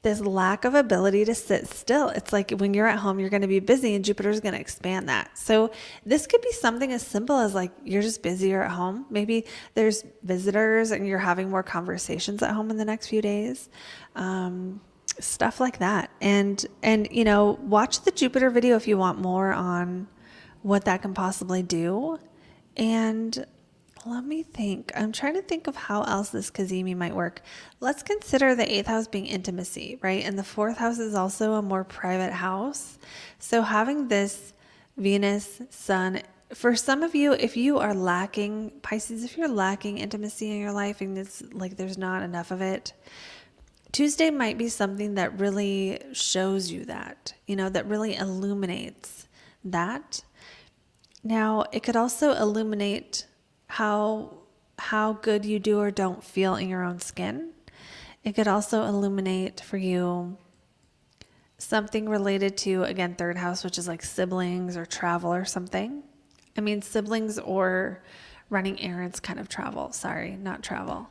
S1: lack of ability to sit still. It's like when you're at home, you're going to be busy, and Jupiter's going to expand that. So this could be something as simple as like you're just busier at home. Maybe there's visitors and you're having more conversations at home in the next few days. Stuff like that. And watch the Jupiter video if you want more on what that can possibly do. And let me think. I'm trying to think of how else this Cazimi might work. Let's consider the eighth house being intimacy, right? And the fourth house is also a more private house. So having this Venus, Sun, for some of you, if you are lacking, Pisces, if you're lacking intimacy in your life and it's like there's not enough of it, Tuesday might be something that really shows you that, that really illuminates that. Now, it could also illuminate how good you do or don't feel in your own skin. It could also illuminate for you something related to, again, third house, which is like siblings or travel or something. I mean, siblings or running errands kind of travel. Sorry, not travel.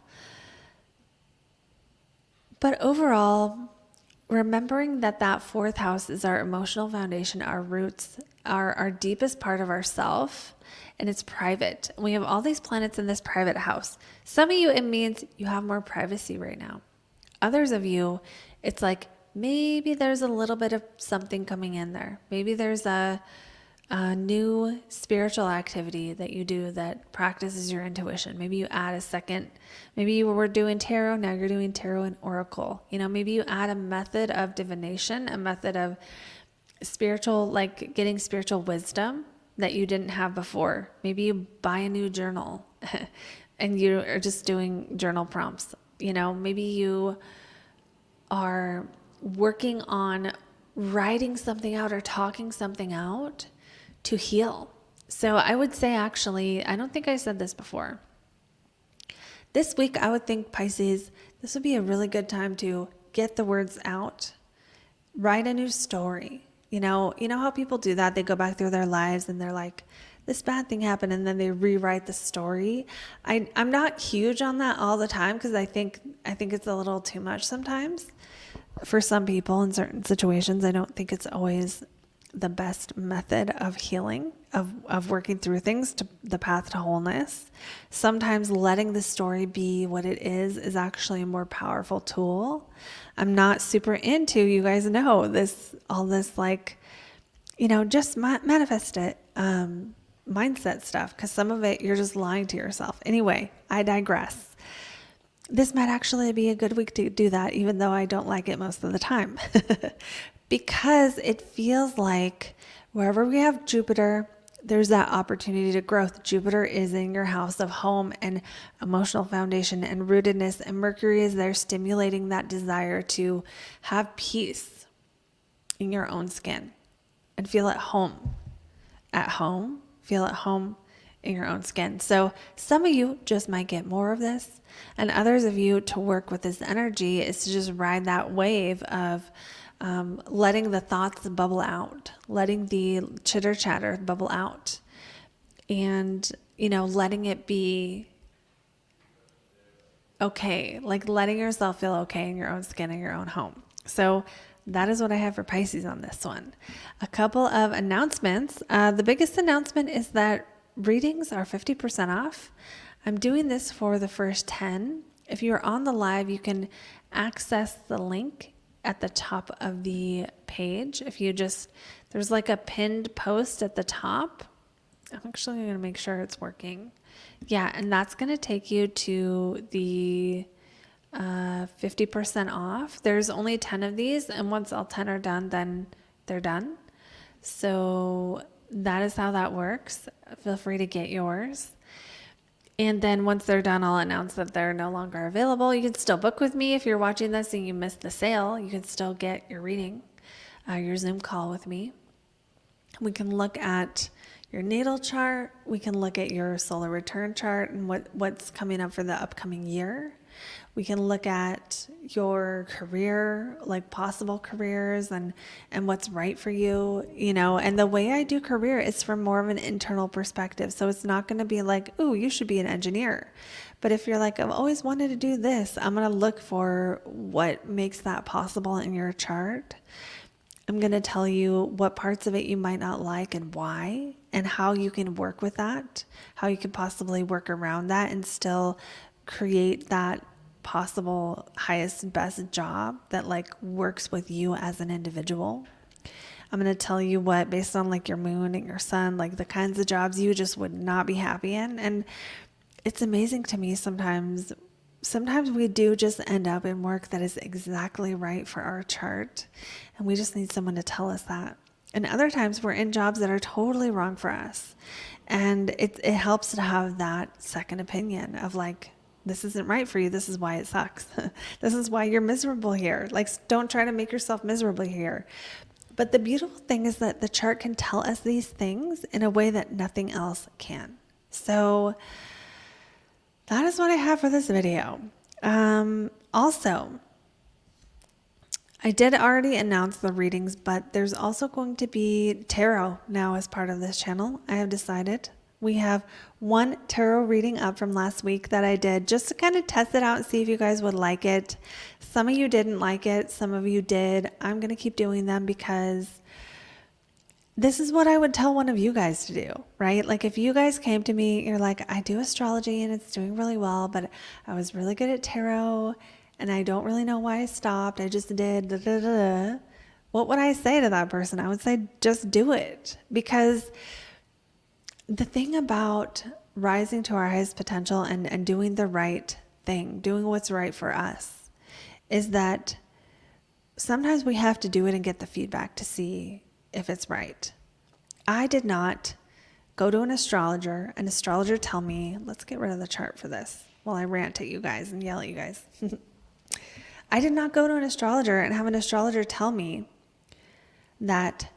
S1: But overall, remembering that that fourth house is our emotional foundation, our roots, our deepest part of ourself, and it's private. We have all these planets in this private house. Some of you, it means you have more privacy right now. Others of you, it's like maybe there's a little bit of something coming in there. Maybe there's a new spiritual activity that you do that practices your intuition. Maybe you add a second, maybe you were doing tarot, now you're doing tarot and oracle. You know, maybe you add a method of divination, a method of spiritual, like getting spiritual wisdom that you didn't have before. Maybe you buy a new journal and you are just doing journal prompts. You know, maybe you are working on writing something out or talking something out to heal. So I would say, actually, I don't think I said this before. This week, I would think, Pisces, this would be a really good time to get the words out, write a new story. You know how people do that? They go back through their lives and they're like, this bad thing happened, and then they rewrite the story. I'm not huge on that all the time because I think it's a little too much sometimes for some people in certain situations. I don't think it's always the best method of healing, of working through things, to the path to wholeness. Sometimes letting the story be what it is actually a more powerful tool. I'm not super into, you guys know, all this like, just manifest it, mindset stuff, because some of it you're just lying to yourself. Anyway, I digress. This might actually be a good week to do that, even though I don't like it most of the time. Because it feels like wherever we have Jupiter, there's that opportunity to growth. Jupiter is in your house of home and emotional foundation and rootedness, and Mercury is there stimulating that desire to have peace in your own skin and feel at home. Feel at home in your own skin. So some of you just might get more of this, and others of you, to work with this energy is to just ride that wave of letting the thoughts bubble out, letting the chitter chatter bubble out, and, letting it be okay, like letting yourself feel okay in your own skin, in your own home. So that is what I have for Pisces on this one. A couple of announcements. The biggest announcement is that readings are 50% off. I'm doing this for the first 10. If you're on the live, you can access the link at the top of the page. There's like a pinned post at the top. I'm actually going to make sure it's working. Yeah, and that's going to take you to the 50% off. There's only 10 of these, and once all 10 are done, then they're done. So that is how that works. Feel free to get yours. And then once they're done, I'll announce that they're no longer available. You can still book with me if you're watching this and you missed the sale. You can still get your reading, your Zoom call with me. We can look at your natal chart. We can look at your solar return chart and what's coming up for the upcoming year. We can look at your career, like possible careers and what's right for you, and the way I do career is from more of an internal perspective. So it's not going to be like, ooh, you should be an engineer. But if you're like, I've always wanted to do this, I'm going to look for what makes that possible in your chart. I'm going to tell you what parts of it you might not like and why, and how you can work with that, how you can possibly work around that and still create that possible highest and best job that works with you as an individual. I'm going to tell you what, based on your moon and your sun, the kinds of jobs you just would not be happy in. And it's amazing to me sometimes we do just end up in work that is exactly right for our chart, and we just need someone to tell us that. And other times we're in jobs that are totally wrong for us, and it helps to have that second opinion of this isn't right for you. This is why it sucks. This is why you're miserable here. Don't try to make yourself miserable here. But the beautiful thing is that the chart can tell us these things in a way that nothing else can. So that is what I have for this video. Also, I did already announce the readings, but there's also going to be tarot now as part of this channel. I have decided We have one tarot reading up from last week that I did just to kind of test it out and see if you guys would like it. Some of you didn't like it. Some of you did. I'm going to keep doing them because this is what I would tell one of you guys to do, right? Like if you guys came to me, you're like, I do astrology and it's doing really well, but I was really good at tarot and I don't really know why I stopped. I just did da, da, da, da. What would I say to that person? I would say, just do it. Because the thing about rising to our highest potential and doing the right thing, doing what's right for us, is that sometimes we have to do it and get the feedback to see if it's right. I did not go to an astrologer tell me, let's get rid of the chart for this while I rant at you guys and yell at you guys. I did not go to an astrologer and have an astrologer tell me that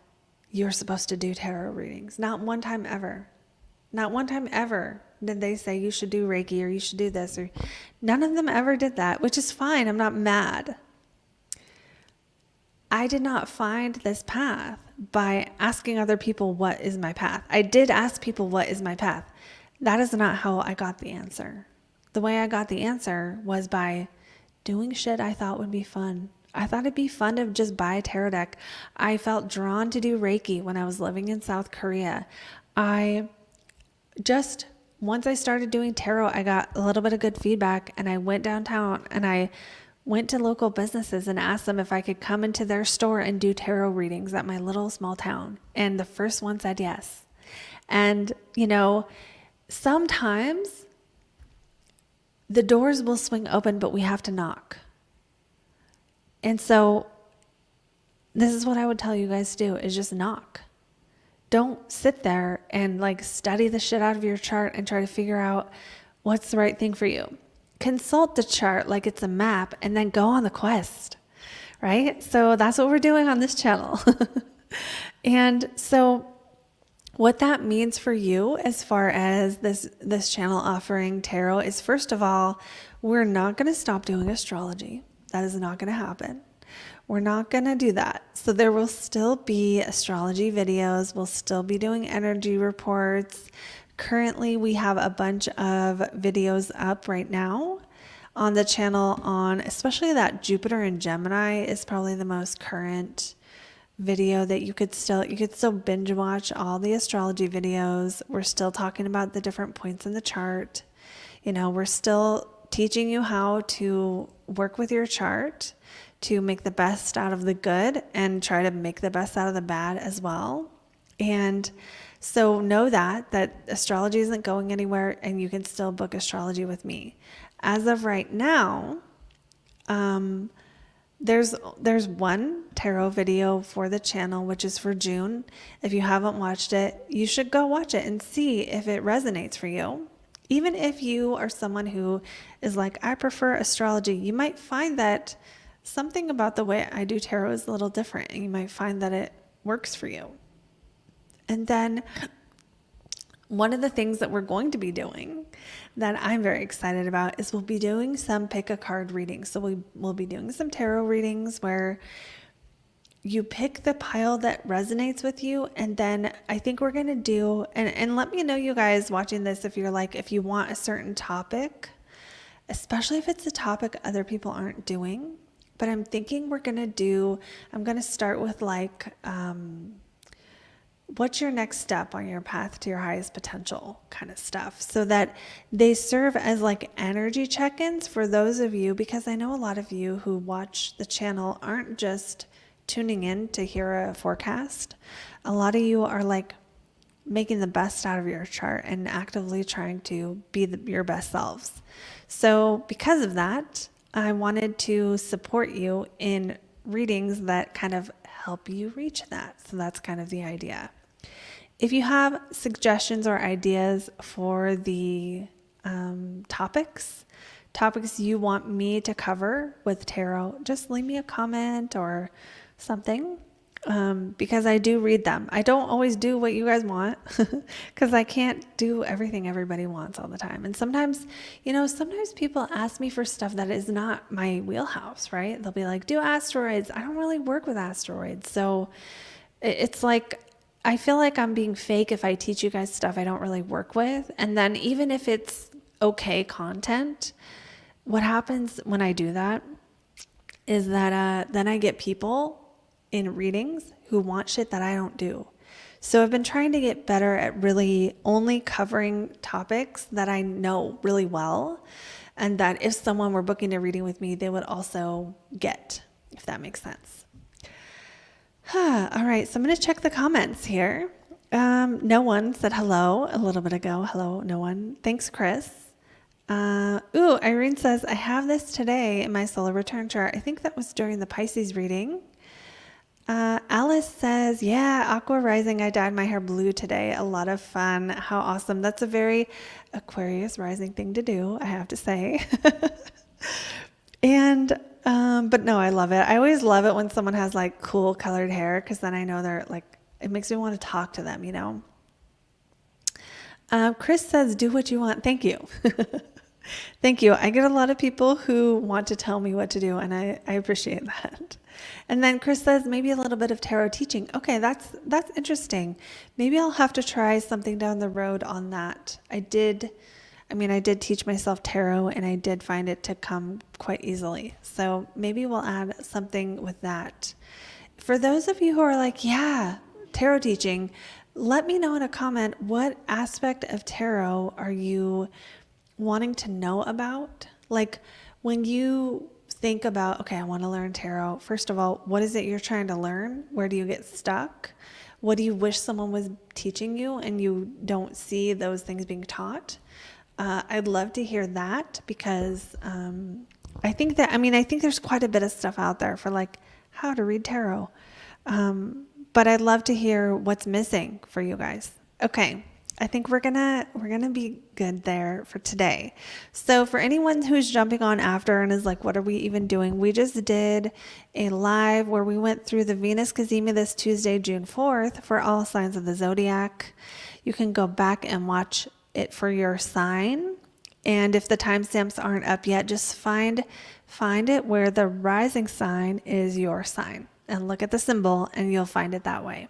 S1: you're supposed to do tarot readings. Not one time ever. Not one time ever did they say you should do Reiki or you should do this, or none of them ever did that, which is fine. I'm not mad. I did not find this path by asking other people, what is my path? I did ask people, what is my path? That is not how I got the answer. The way I got the answer was by doing shit I thought would be fun. I thought it'd be fun to just buy a tarot deck. I felt drawn to do Reiki when I was living in South Korea. Once I started doing tarot, I got a little bit of good feedback and I went downtown and I went to local businesses and asked them if I could come into their store and do tarot readings at my little small town. And the first one said yes. And, sometimes the doors will swing open, but we have to knock. And so this is what I would tell you guys to do, is just knock. Don't sit there and study the shit out of your chart and try to figure out what's the right thing for you. Consult the chart like it's a map and then go on the quest, right? So that's what we're doing on this channel. And so what that means for you as far as this channel offering tarot is, first of all, we're not going to stop doing astrology. That is not going to happen. We're not going to do that. So there will still be astrology videos. We'll still be doing energy reports. Currently, we have a bunch of videos up right now on the channel on, especially that Jupiter and Gemini is probably the most current video that you could still binge watch all the astrology videos. We're still talking about the different points in the chart. We're still teaching you how to work with your chart to make the best out of the good and try to make the best out of the bad as well. And so know that astrology isn't going anywhere and you can still book astrology with me. As of right now, there's one tarot video for the channel, which is for June. If you haven't watched it, you should go watch it and see if it resonates for you. Even if you are someone who is like, I prefer astrology, you might find that something about the way I do tarot is a little different, and you might find that it works for you. And then one of the things that we're going to be doing that I'm very excited about is we'll be doing some pick a card readings. So we'll be doing some tarot readings where you pick the pile that resonates with you. And then I think we're going to do, and let me know, you guys watching this, if you want a certain topic, especially if it's a topic other people aren't doing. But I'm thinking I'm going to start with what's your next step on your path to your highest potential kind of stuff, so that they serve as energy check-ins for those of you, because I know a lot of you who watch the channel aren't just tuning in to hear a forecast. A lot of you are making the best out of your chart and actively trying to be your best selves. So because of that, I wanted to support you in readings that kind of help you reach that. So that's kind of the idea. If you have suggestions or ideas for the topics you want me to cover with tarot, just leave me a comment or something, because I do read them. I don't always do what you guys want because I can't do everything everybody wants all the time. And sometimes people ask me for stuff that is not my wheelhouse, right? They'll be like, do asteroids. I don't really work with asteroids. So it's I feel like I'm being fake if I teach you guys stuff I don't really work with. And then even if it's okay content, what happens when I do that is that then I get people in readings who want shit that I don't do. So I've been trying to get better at really only covering topics that I know really well, and that if someone were booking a reading with me, they would also get, if that makes sense. All right, so I'm going to check the comments here. No one said hello a little bit ago. Hello, no one. Thanks, Chris. Irene says, I have this today in my solar return chart. I think that was during the Pisces reading. Alice says, yeah, Aqua Rising. I dyed my hair blue today. A lot of fun. How awesome. That's a very Aquarius rising thing to do, I have to say. And, but no, I love it. I always love it when someone has like cool colored hair, because then I know they're like, it makes me want to talk to them, you know? Chris says, do what you want. Thank you. Thank you. I get a lot of people who want to tell me what to do, and I appreciate that. And then Chris says, maybe a little bit of tarot teaching. Okay, that's interesting. Maybe I'll have to try something down the road on that. I did teach myself tarot, and I did find it to come quite easily. So maybe we'll add something with that. For those of you who are like, yeah, tarot teaching, let me know in a comment, what aspect of tarot are you wanting to know about? Like when you think about, okay, I want to learn tarot. First of all, what is it you're trying to learn? Where do you get stuck? What do you wish someone was teaching you and you don't see those things being taught? I'd love to hear that, because I think there's quite a bit of stuff out there for like how to read tarot. But I'd love to hear what's missing for you guys. Okay. I think we're gonna be good there for today. So for anyone who's jumping on after and is like, what are we even doing? We just did a live where we went through the Venus Cazimi this Tuesday, June 4th, for all signs of the zodiac. You can go back and watch it for your sign. And if the timestamps aren't up yet, just find it where the rising sign is your sign and look at the symbol, and you'll find it that way.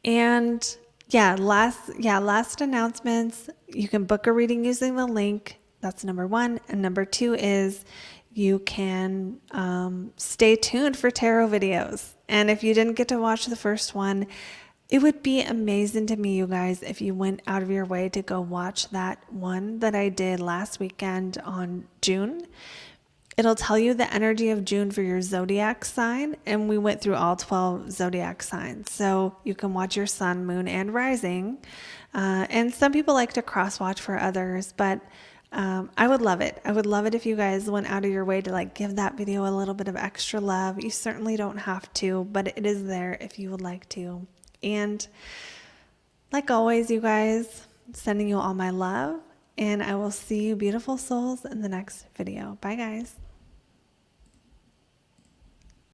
S1: And last announcements. You can book a reading using the link. That's number one. And number two is you can stay tuned for tarot videos. And if you didn't get to watch the first one, it would be amazing to me, you guys, if you went out of your way to go watch that one that I did last weekend on June. It'll tell you the energy of June for your zodiac sign, and we went through all 12 zodiac signs. So you can watch your sun, moon, and rising. And some people like to cross-watch for others, but I would love it. I would love it if you guys went out of your way to like give that video a little bit of extra love. You certainly don't have to, but it is there if you would like to. And like always, you guys, sending you all my love, and I will see you beautiful souls in the next video. Bye, guys.